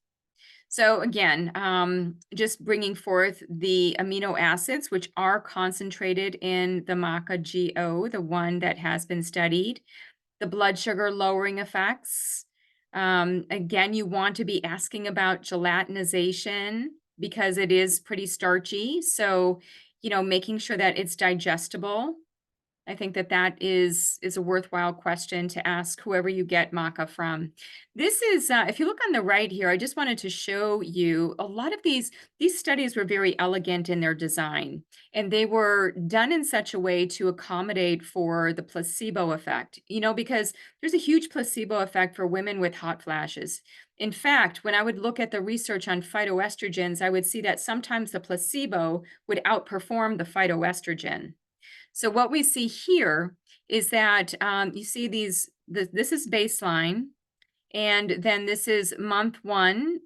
S1: So again, just bringing forth the amino acids, which are concentrated in the Maca-GO, the one that has been studied, the blood sugar lowering effects. Again, you want to be asking about gelatinization because it is pretty starchy. So, making sure that it's digestible. I think that that is a worthwhile question to ask whoever you get maca from. This is, if you look on the right here, I just wanted to show you a lot of these studies were very elegant in their design, and they were done in such a way to accommodate for the placebo effect, because there's a huge placebo effect for women with hot flashes. In fact, when I would look at the research on phytoestrogens, I would see that sometimes the placebo would outperform the phytoestrogen. So what we see here is that you see this is baseline, and then this is month 1,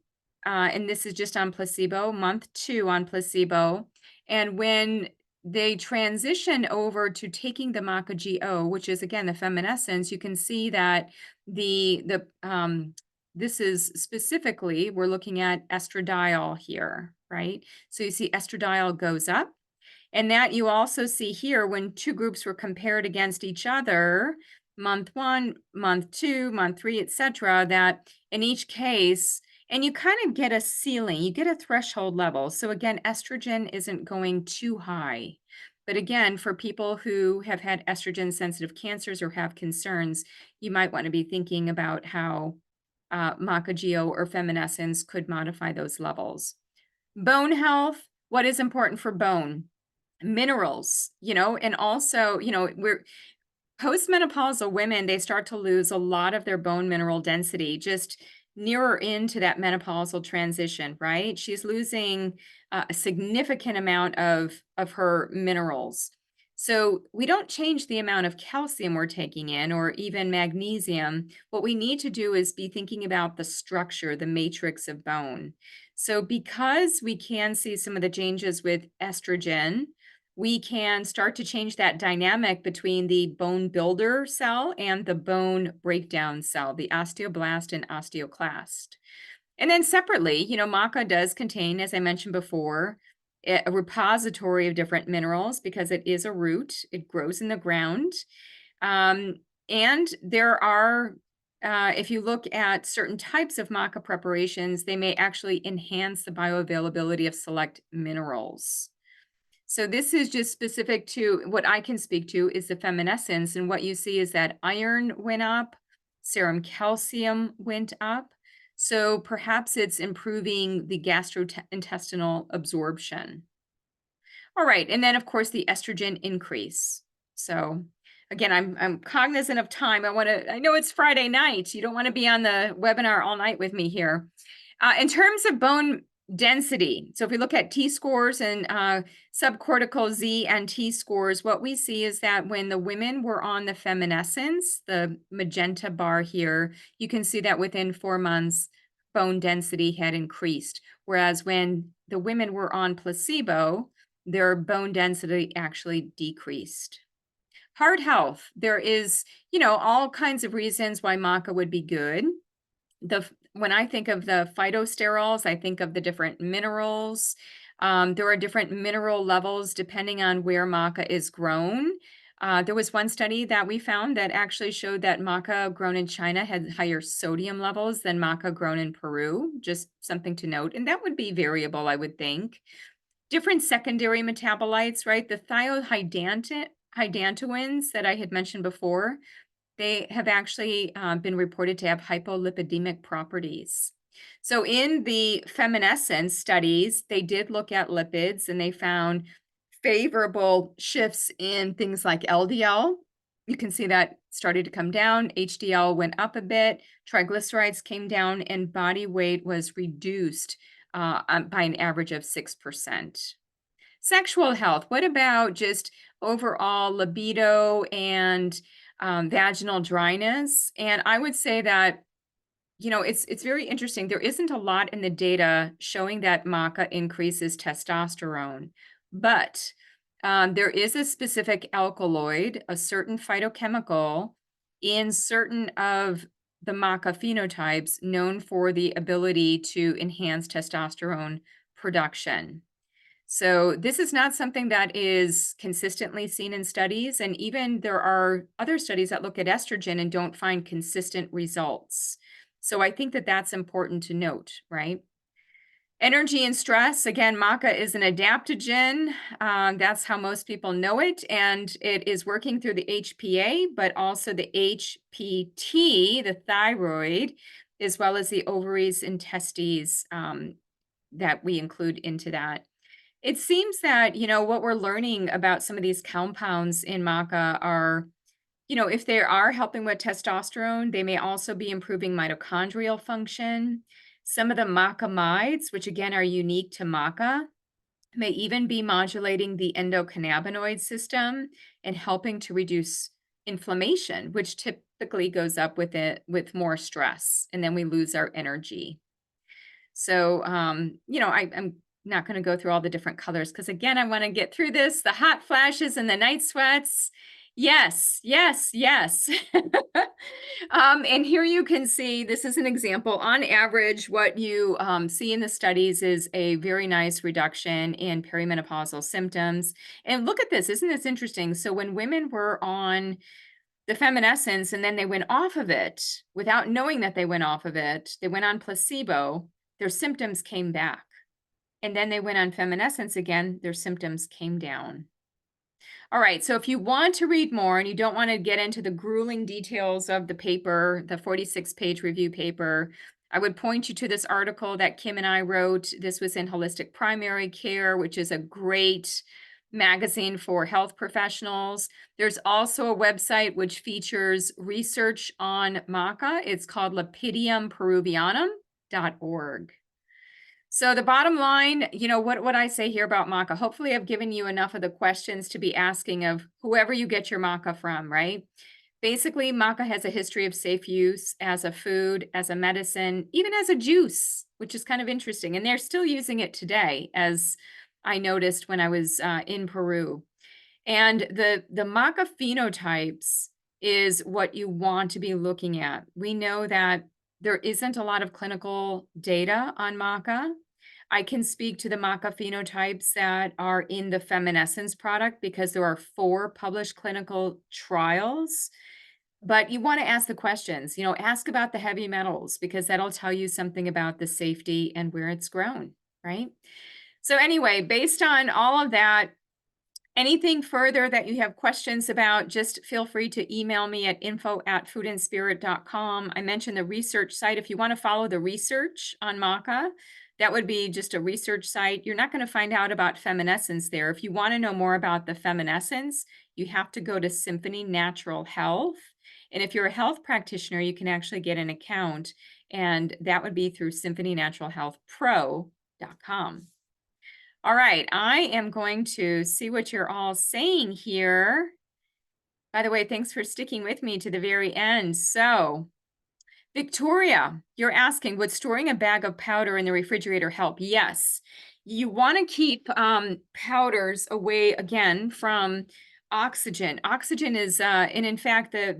S1: and this is just on placebo, month 2 on placebo. And when they transition over to taking the Maca-GO, which is again the feminescence, you can see that this is specifically, we're looking at estradiol here, right? So you see estradiol goes up. And that you also see here when 2 groups were compared against each other, month 1, month 2, month 3, etc., that in each case, and you kind of get a ceiling, you get a threshold level. So again, estrogen isn't going too high. But again, for people who have had estrogen sensitive cancers or have concerns, you might want to be thinking about how Maca-GO or feminescence could modify those levels. Bone health, What is important for bone? Minerals, and also, we're postmenopausal women, they start to lose a lot of their bone mineral density just nearer into that menopausal transition, right? She's losing a significant amount of her minerals. So we don't change the amount of calcium we're taking in or even magnesium. What we need to do is be thinking about the structure, the matrix of bone. So because we can see some of the changes with estrogen, we can start to change that dynamic between the bone builder cell and the bone breakdown cell, the osteoblast and osteoclast. And then separately, maca does contain, as I mentioned before, a repository of different minerals because it is a root, it grows in the ground. Um, and there are, if you look at certain types of maca preparations, they may actually enhance the bioavailability of select minerals. So this is just specific to what I can speak to is the feminescence. And what you see is that iron went up, serum calcium went up. So perhaps it's improving the gastrointestinal absorption. All right. And then, of course, the estrogen increase. So again, I'm cognizant of time. I know it's Friday night. You don't want to be on the webinar all night with me here. In terms of bone density, so if we look at T scores and subcortical Z and T scores, what we see is that when the women were on the feminescence, the magenta bar here, you can see that within 4 months, bone density had increased. Whereas when the women were on placebo, their bone density actually decreased. Heart health, there is, all kinds of reasons why maca would be good. When I think of the phytosterols, I think of the different minerals. There are different mineral levels depending on where maca is grown. There was one study that we found that actually showed that maca grown in China had higher sodium levels than maca grown in Peru, just something to note. And that would be variable, I would think. Different secondary metabolites, right? The hydantoins that I had mentioned before, they have actually been reported to have hypolipidemic properties. So in the feminescence studies, they did look at lipids and they found favorable shifts in things like LDL. You can see that started to come down. HDL went up a bit. Triglycerides came down and body weight was reduced by an average of 6%. Sexual health, what about just overall libido and vaginal dryness? And I would say that, it's very interesting. There isn't a lot in the data showing that maca increases testosterone, but there is a specific alkaloid, a certain phytochemical in certain of the maca phenotypes known for the ability to enhance testosterone production. So this is not something that is consistently seen in studies. And even there are other studies that look at estrogen and don't find consistent results. So I think that that's important to note, right? Energy and stress, again, maca is an adaptogen. That's how most people know it. And it is working through the HPA, but also the HPT, the thyroid, as well as the ovaries and testes that we include into that. It seems that, what we're learning about some of these compounds in maca are, if they are helping with testosterone, they may also be improving mitochondrial function. Some of the macamides, which again are unique to maca, may even be modulating the endocannabinoid system and helping to reduce inflammation, which typically goes up with more stress, and then we lose our energy. So, I'm not going to go through all the different colors because, again, I want to get through this. The hot flashes and the night sweats. Yes, yes, yes. And here you can see, this is an example. On average, what you see in the studies is a very nice reduction in perimenopausal symptoms. And look at this. Isn't this interesting? So when women were on the feminescence and then they went off of it without knowing that they went off of it, they went on placebo, their symptoms came back. And then they went on feminescence again, their symptoms came down. All right, so if you want to read more and you don't want to get into the grueling details of the paper, the 46-page review paper, I would point you to this article that Kim and I wrote. This was in Holistic Primary Care, which is a great magazine for health professionals. There's also a website which features research on maca. It's called lapidemperuvianum.org. So the bottom line, what I say here about maca, hopefully I've given you enough of the questions to be asking of whoever you get your maca from, right? Basically, maca has a history of safe use as a food, as a medicine, even as a juice, which is kind of interesting. And they're still using it today, as I noticed when I was in Peru. And the maca phenotypes is what you want to be looking at. We know that there isn't a lot of clinical data on maca. I can speak to the maca phenotypes that are in the Feminescence product because there are 4 published clinical trials. But you want to ask the questions, ask about the heavy metals because that'll tell you something about the safety and where it's grown, right? So anyway, based on all of that, anything further that you have questions about, just feel free to email me at info@foodandspirit.com. I mentioned the research site. If you want to follow the research on maca, that would be just a research site. You're not going to find out about feminescence there. If you want to know more about the feminescence, you have to go to Symphony Natural Health. And if you're a health practitioner, you can actually get an account, and that would be through symphonynaturalhealthpro.com. All right, I am going to see what you're all saying here. By the way, thanks for sticking with me to the very end. So, Victoria, you're asking, would storing a bag of powder in the refrigerator help? Yes. You want to keep powders away, again, from oxygen. Oxygen is, and in fact, the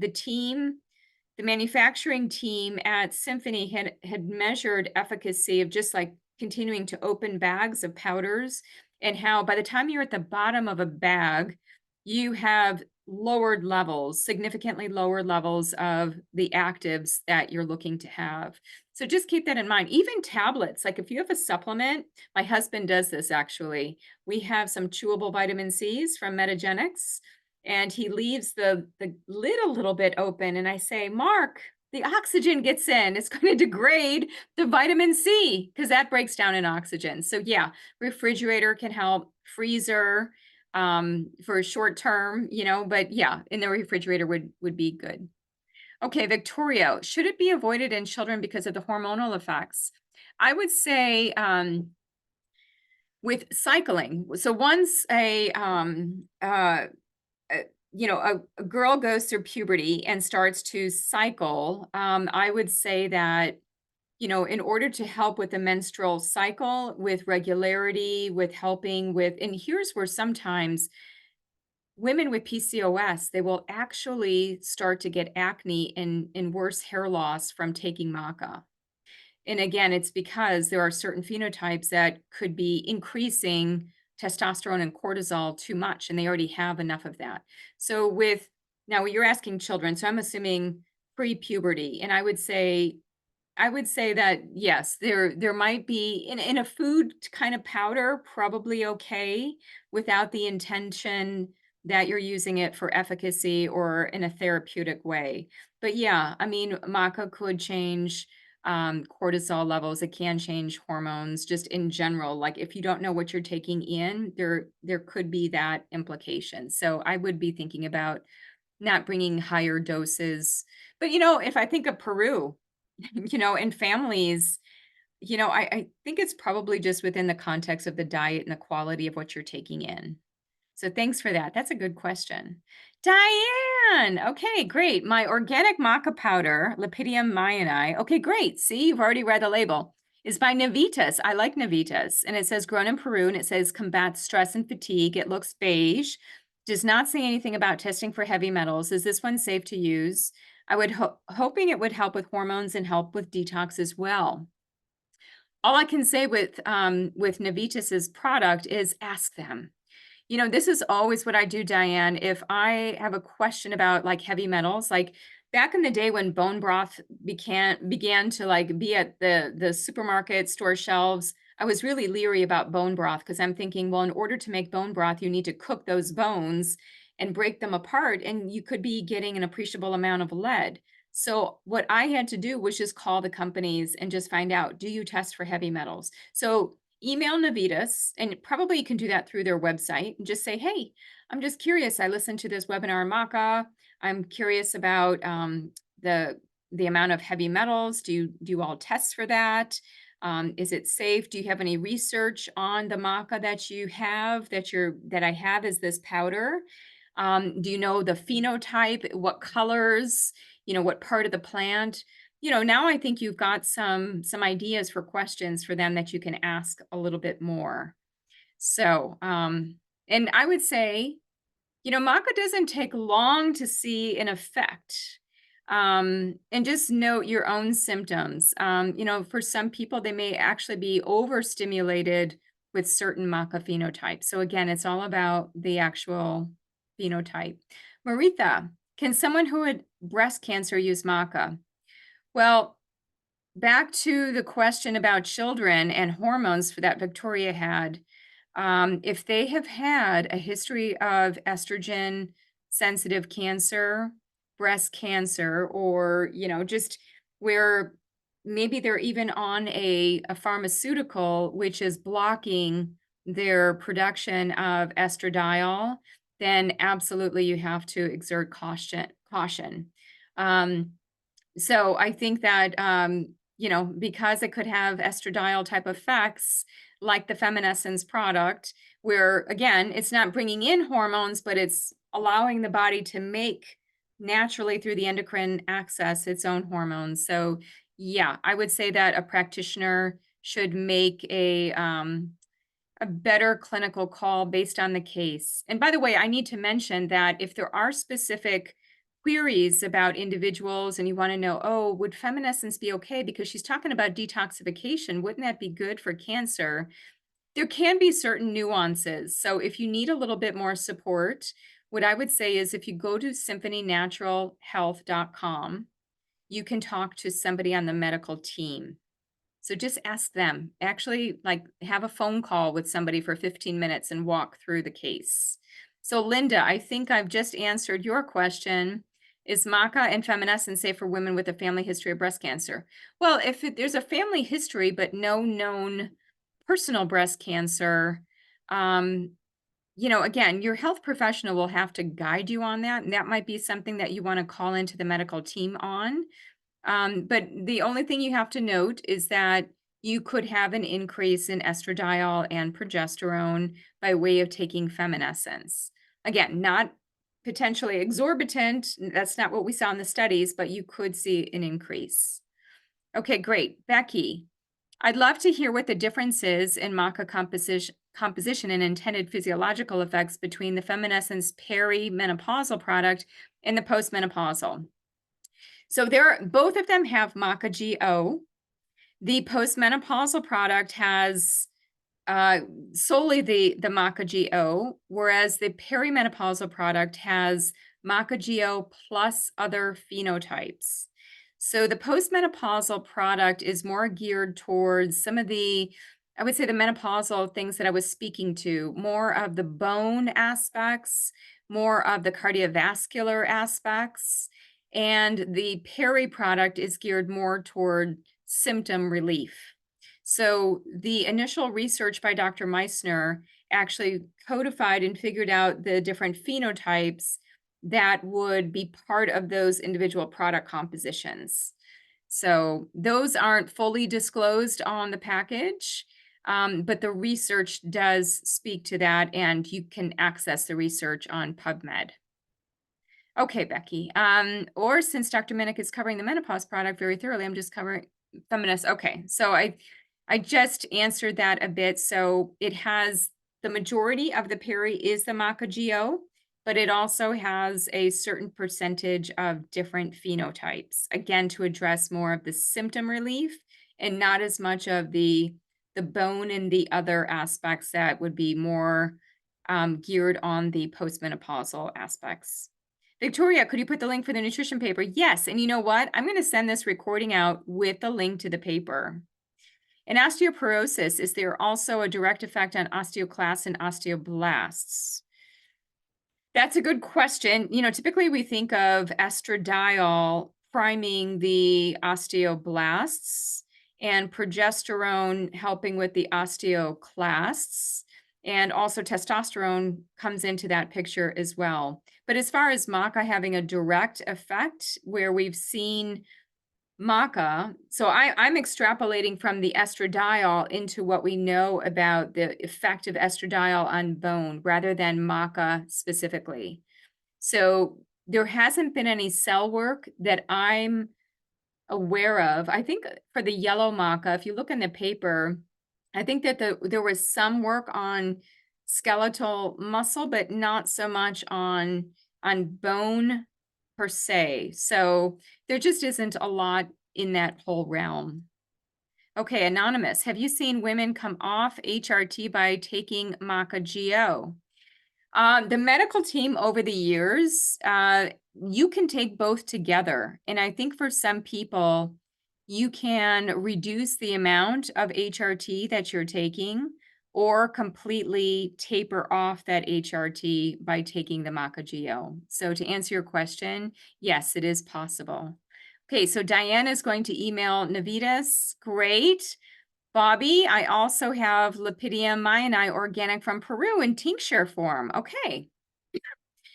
S1: manufacturing team at Symphony had measured efficacy of just like continuing to open bags of powders, and how by the time you're at the bottom of a bag, you have lowered levels, significantly lower levels of the actives that you're looking to have. So just keep that in mind. Even tablets, like if you have a supplement, my husband does this actually. We have some chewable vitamin C's from Metagenics, and he leaves the lid a little bit open, and I say, "Mark, the oxygen gets in. It's going to degrade the vitamin C because that breaks down in oxygen." So yeah, refrigerator can help, freezer for short term, but yeah, in the refrigerator would be good. Okay, Victoria, should it be avoided in children because of the hormonal effects? I would say with cycling. So once a girl goes through puberty and starts to cycle, I would say that, in order to help with the menstrual cycle, with regularity, with helping with, and here's where sometimes women with PCOS, they will actually start to get acne and worse hair loss from taking maca. And again, it's because there are certain phenotypes that could be increasing testosterone and cortisol too much, and they already have enough of that. So now you're asking children, so I'm assuming pre-puberty, and I would say that yes, there might be in a food kind of powder, probably okay without the intention that you're using it for efficacy or in a therapeutic way. But yeah, I mean, maca could change cortisol levels. It can change hormones just in general. Like if you don't know what you're taking in, there could be that implication. So I would be thinking about not bringing higher doses. But if I think of Peru, and families, I think it's probably just within the context of the diet and the quality of what you're taking in. So thanks for that. That's a good question. Diane, okay, great. My organic maca powder, Lepidium myani. Okay, great. See, you've already read the label. Is by Navitas. I like Navitas. And it says grown in Peru, and it says combats stress and fatigue. It looks beige. Does not say anything about testing for heavy metals. Is this one safe to use? I would hoping it would help with hormones and help with detox as well. All I can say with Navitas's product is ask them. This is always what I do, Diane. If I have a question about like heavy metals, like back in the day when bone broth began to like be at the supermarket store shelves, I was really leery about bone broth because I'm thinking, well, in order to make bone broth, you need to cook those bones and break them apart, and you could be getting an appreciable amount of lead. So what I had to do was just call the companies and just find out, do you test for heavy metals? So email Navitas, and probably you can do that through their website and just say, hey, I'm just curious. I listened to this webinar in Maca. I'm curious about the amount of heavy metals. Do you all test for that? Is it safe? Do you have any research on the maca that you have that I have is this powder? Do you know the phenotype, what colors, what part of the plant? Now I think you've got some ideas for questions for them that you can ask a little bit more. So, and I would say maca doesn't take long to see an effect. And just note your own symptoms. For some people, they may actually be overstimulated with certain maca phenotypes. So again, it's all about the actual phenotype. Maritha, can someone who had breast cancer use maca? Well, back to the question about children and hormones that Victoria had. If they have had a history of estrogen sensitive cancer, breast cancer, or, just where maybe they're even on a pharmaceutical, which is blocking their production of estradiol, then absolutely you have to exert caution. So I think that, because it could have estradiol type effects, like the Feminescence product, where again, it's not bringing in hormones, but it's allowing the body to make naturally through the endocrine axis its own hormones. So yeah, I would say that a practitioner should make a better clinical call based on the case. And by the way, I need to mention that if there are specific queries about individuals and you want to know, oh, would feminescence be okay? Because she's talking about detoxification. Wouldn't that be good for cancer? There can be certain nuances. So if you need a little bit more support, what I would say is if you go to symphonynaturalhealth.com, you can talk to somebody on the medical team. So just ask them. Actually, like, have a phone call with somebody for 15 minutes and walk through the case. So Linda, I think I've just answered your question. Is maca and feminescence safe for women with a family history of breast cancer? Well, if there's a family history but no known personal breast cancer, again, your health professional will have to guide you on that. And that might be something that you want to call into the medical team on. But the only thing you have to note is that you could have an increase in estradiol and progesterone by way of taking feminescence. Again, not potentially exorbitant. That's not what we saw in the studies, but you could see an increase. Okay, great. Becky, I'd love to hear what the difference is in maca composition and intended physiological effects between the feminescence perimenopausal product and the postmenopausal. So both of them have Maca GO. The postmenopausal product has solely the Maca GO, whereas the perimenopausal product has Maca GO plus other phenotypes. So the postmenopausal product is more geared towards some of I would say the menopausal things that I was speaking to, more of the bone aspects, more of the cardiovascular aspects, and the peri product is geared more toward symptom relief. So the initial research by Dr. Meissner actually codified and figured out the different phenotypes that would be part of those individual product compositions. So those aren't fully disclosed on the package, but the research does speak to that, and you can access the research on PubMed. Okay, Becky. Or since Dr. Minich is covering the menopause product very thoroughly, I'm just covering feminist. Okay, so I just answered that a bit. So it has the majority of the peri is the Maca GO, but it also has a certain percentage of different phenotypes, again, to address more of the symptom relief and not as much of the bone and the other aspects that would be more geared on the postmenopausal aspects. Victoria, could you put the link for the nutrition paper? Yes, and you know what? I'm going to send this recording out with the link to the paper. In osteoporosis, is there also a direct effect on osteoclasts and osteoblasts? That's a good question. Typically we think of estradiol priming the osteoblasts, and progesterone helping with the osteoclasts. And also testosterone comes into that picture as well. But as far as maca having a direct effect where we've seen maca, so I'm extrapolating from the estradiol into what we know about the effect of estradiol on bone rather than maca specifically. So there hasn't been any cell work that I'm aware of. I think for the yellow maca, if you look in the paper, I think that there was some work on skeletal muscle, but not so much on bone per se. So there just isn't a lot in that whole realm. Okay, anonymous, have you seen women come off HRT by taking Maca GO? The medical team over the years, you can take both together. And I think for some people, you can reduce the amount of HRT that you're taking or completely taper off that HRT by taking the Maca GO. So to answer your question, yes, it is possible. Okay, so Diana is going to email Navitas. Great. Bobby, I also have Lepidium myani organic from Peru in tincture form. Okay.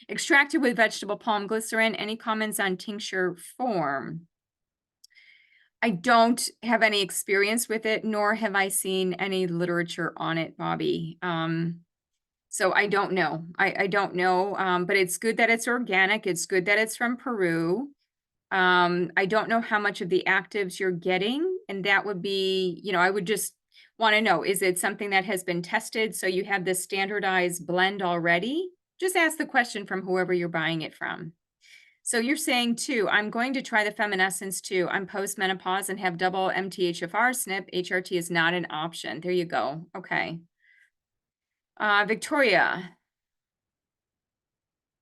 S1: Extracted with vegetable palm glycerin. Any comments on tincture form? I don't have any experience with it, nor have I seen any literature on it, Bobby. So I don't know. I don't know, but it's good that it's organic. It's good that it's from Peru. I don't know how much of the actives you're getting, and that would be, I would just want to know, is it something that has been tested so you have this standardized blend already? Just ask the question from whoever you're buying it from. So you're saying too, I'm going to try the Feminescence too. I'm postmenopause and have double MTHFR SNP. HRT is not an option. There you go. Okay. Victoria.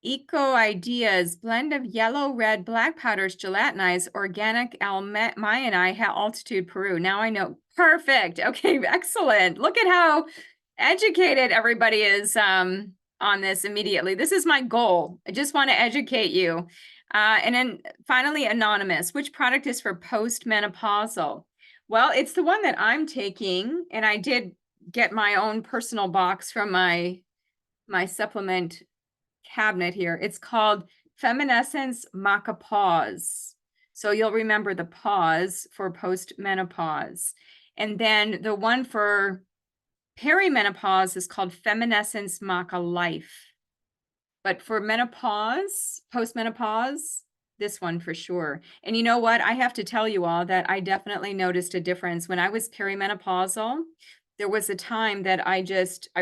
S1: Eco Ideas, blend of yellow, red, black powders, gelatinized, organic almyani, altitude, Peru. Now I know. Perfect. Okay, excellent. Look at how educated everybody is on this immediately. This is my goal. I just want to educate you. And then finally, anonymous. Which product is for postmenopausal? Well, it's the one that I'm taking, and I did get my own personal box from my supplement cabinet here. It's called Feminescence Maca Pause. So you'll remember the pause for postmenopause. And then the one for perimenopause is called Feminescence Maca Life. But for menopause, postmenopause, this one for sure. And you know what? I have to tell you all that I definitely noticed a difference. When I was perimenopausal, there was a time that I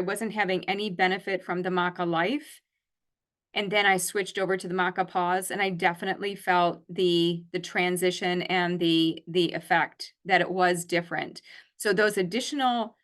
S1: wasn't having any benefit from the Maca Life. And then I switched over to the Maca Pause, and I definitely felt the transition and the effect that it was different. So those additional,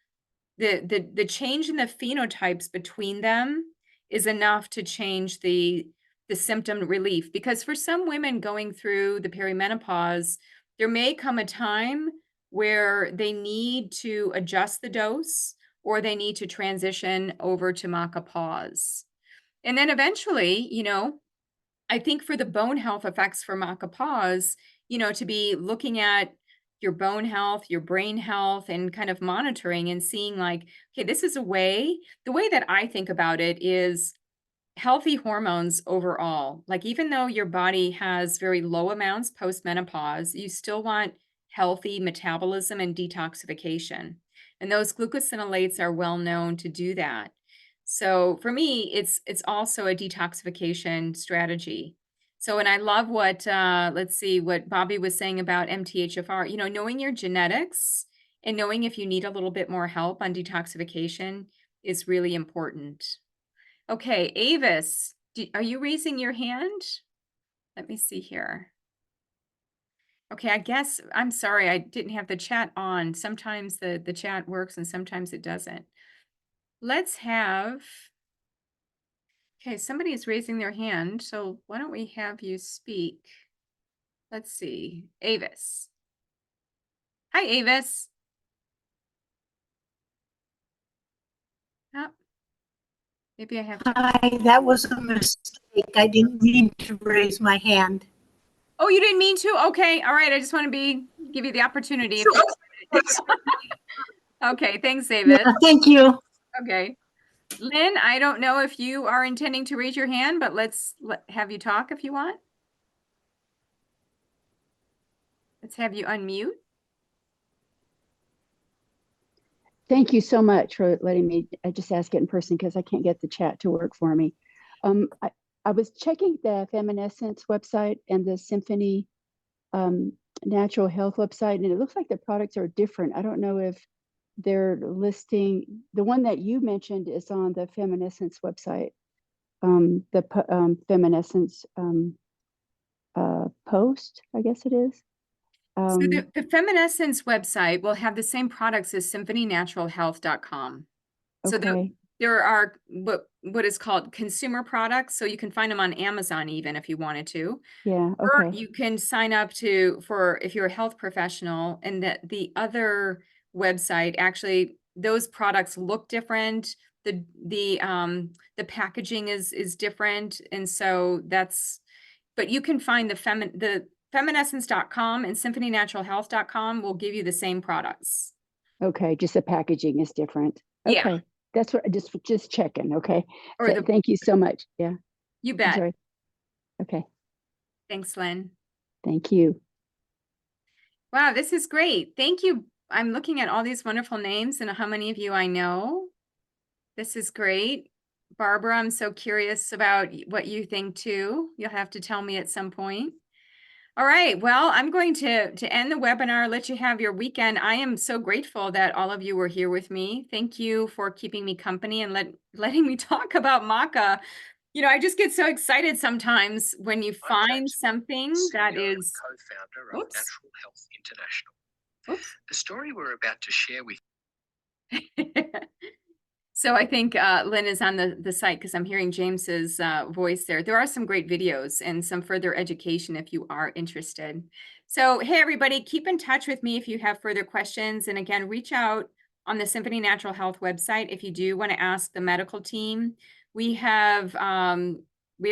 S1: the change in the phenotypes between them is enough to change the symptom relief. Because for some women going through the perimenopause, there may come a time where they need to adjust the dose or they need to transition over to Maca Pause. And then eventually, I think for the bone health effects for Maca Pause, to be looking at your bone health, your brain health, and kind of monitoring and seeing like, okay, this is the way that I think about it is healthy hormones overall. Like even though your body has very low amounts post-menopause, you still want healthy metabolism and detoxification. And those glucosinolates are well known to do that. So for me, it's also a detoxification strategy. So, and I love what, let's see, what Bobby was saying about MTHFR, knowing your genetics and knowing if you need a little bit more help on detoxification is really important. Okay, Avis, are you raising your hand? Let me see here. Okay, I guess, I'm sorry, I didn't have the chat on. Sometimes the chat works and sometimes it doesn't. Let's have, okay, somebody is raising their hand, so why don't we have you speak? Let's see, Avis. Hi, Avis. Oh, maybe I have to.
S2: Hi, that was a mistake. I didn't mean to raise my hand.
S1: Oh, you didn't mean to? Okay. All right. I just want to give you the opportunity if you. Okay. Thanks,
S2: Yeah,
S1: David.
S2: thank you.
S1: Okay. Lynn, I don't know if you are intending to raise your hand, but have you talk if you want. Let's have you unmute.
S3: Thank you so much for letting me just ask it in person because I can't get the chat to work for me. Um, I, I was checking the Feminescence website and the Symphony um, Natural Health website, and it looks like the products are different. I don't know if they're listing, the one that you mentioned is on the Feminescence website, Feminescence post, I guess it is.
S1: So
S3: Um,
S1: the Feminescence website will have the same products as symphonynaturalhealth.com. So
S3: okay,
S1: there are what is called consumer products. So you can find them on Amazon even if you wanted to.
S3: yeah,
S1: Or
S3: okay,
S1: you can sign up for if you're a health professional, and that the other website, actually those products look different. The packaging is different. And so but you can find the feminescence.com and symphonynaturalhealth.com will give you the same products.
S3: okay. Just the packaging is different.
S1: Yeah.
S3: Okay, that's what just checking. Okay,
S1: Or
S3: thank you so much. Yeah,
S1: you
S3: I'm
S1: bet.
S3: sorry. Okay,
S1: Thanks, Lynn.
S3: thank you.
S1: Wow, this is great. Thank you. I'm looking at all these wonderful names and how many of you I know. This is great. Barbara, I'm so curious about what you think too. You'll have to tell me at some point. All right. Well, I'm going to end the webinar, let you have your weekend. I am so grateful that all of you were here with me. Thank you for keeping me company and letting me talk about Maca. I just get so excited sometimes when you find something that is co-founder of Natural Health International. Oops. The story we're about to share with So I think Lynn is on the site because I'm hearing James's voice there. There are some great videos and some further education if you are interested. So, hey, everybody, keep in touch with me if you have further questions. And again, reach out on the Symphony Natural Health website if you do want to ask the medical team. We have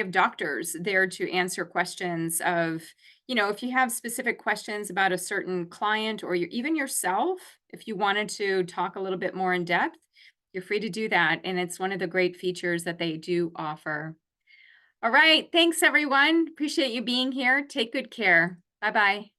S1: doctors there to answer questions of, if you have specific questions about a certain client or even yourself, if you wanted to talk a little bit more in depth, you're free to do that. And it's one of the great features that they do offer. All right. Thanks, everyone. Appreciate you being here. Take good care. Bye-bye.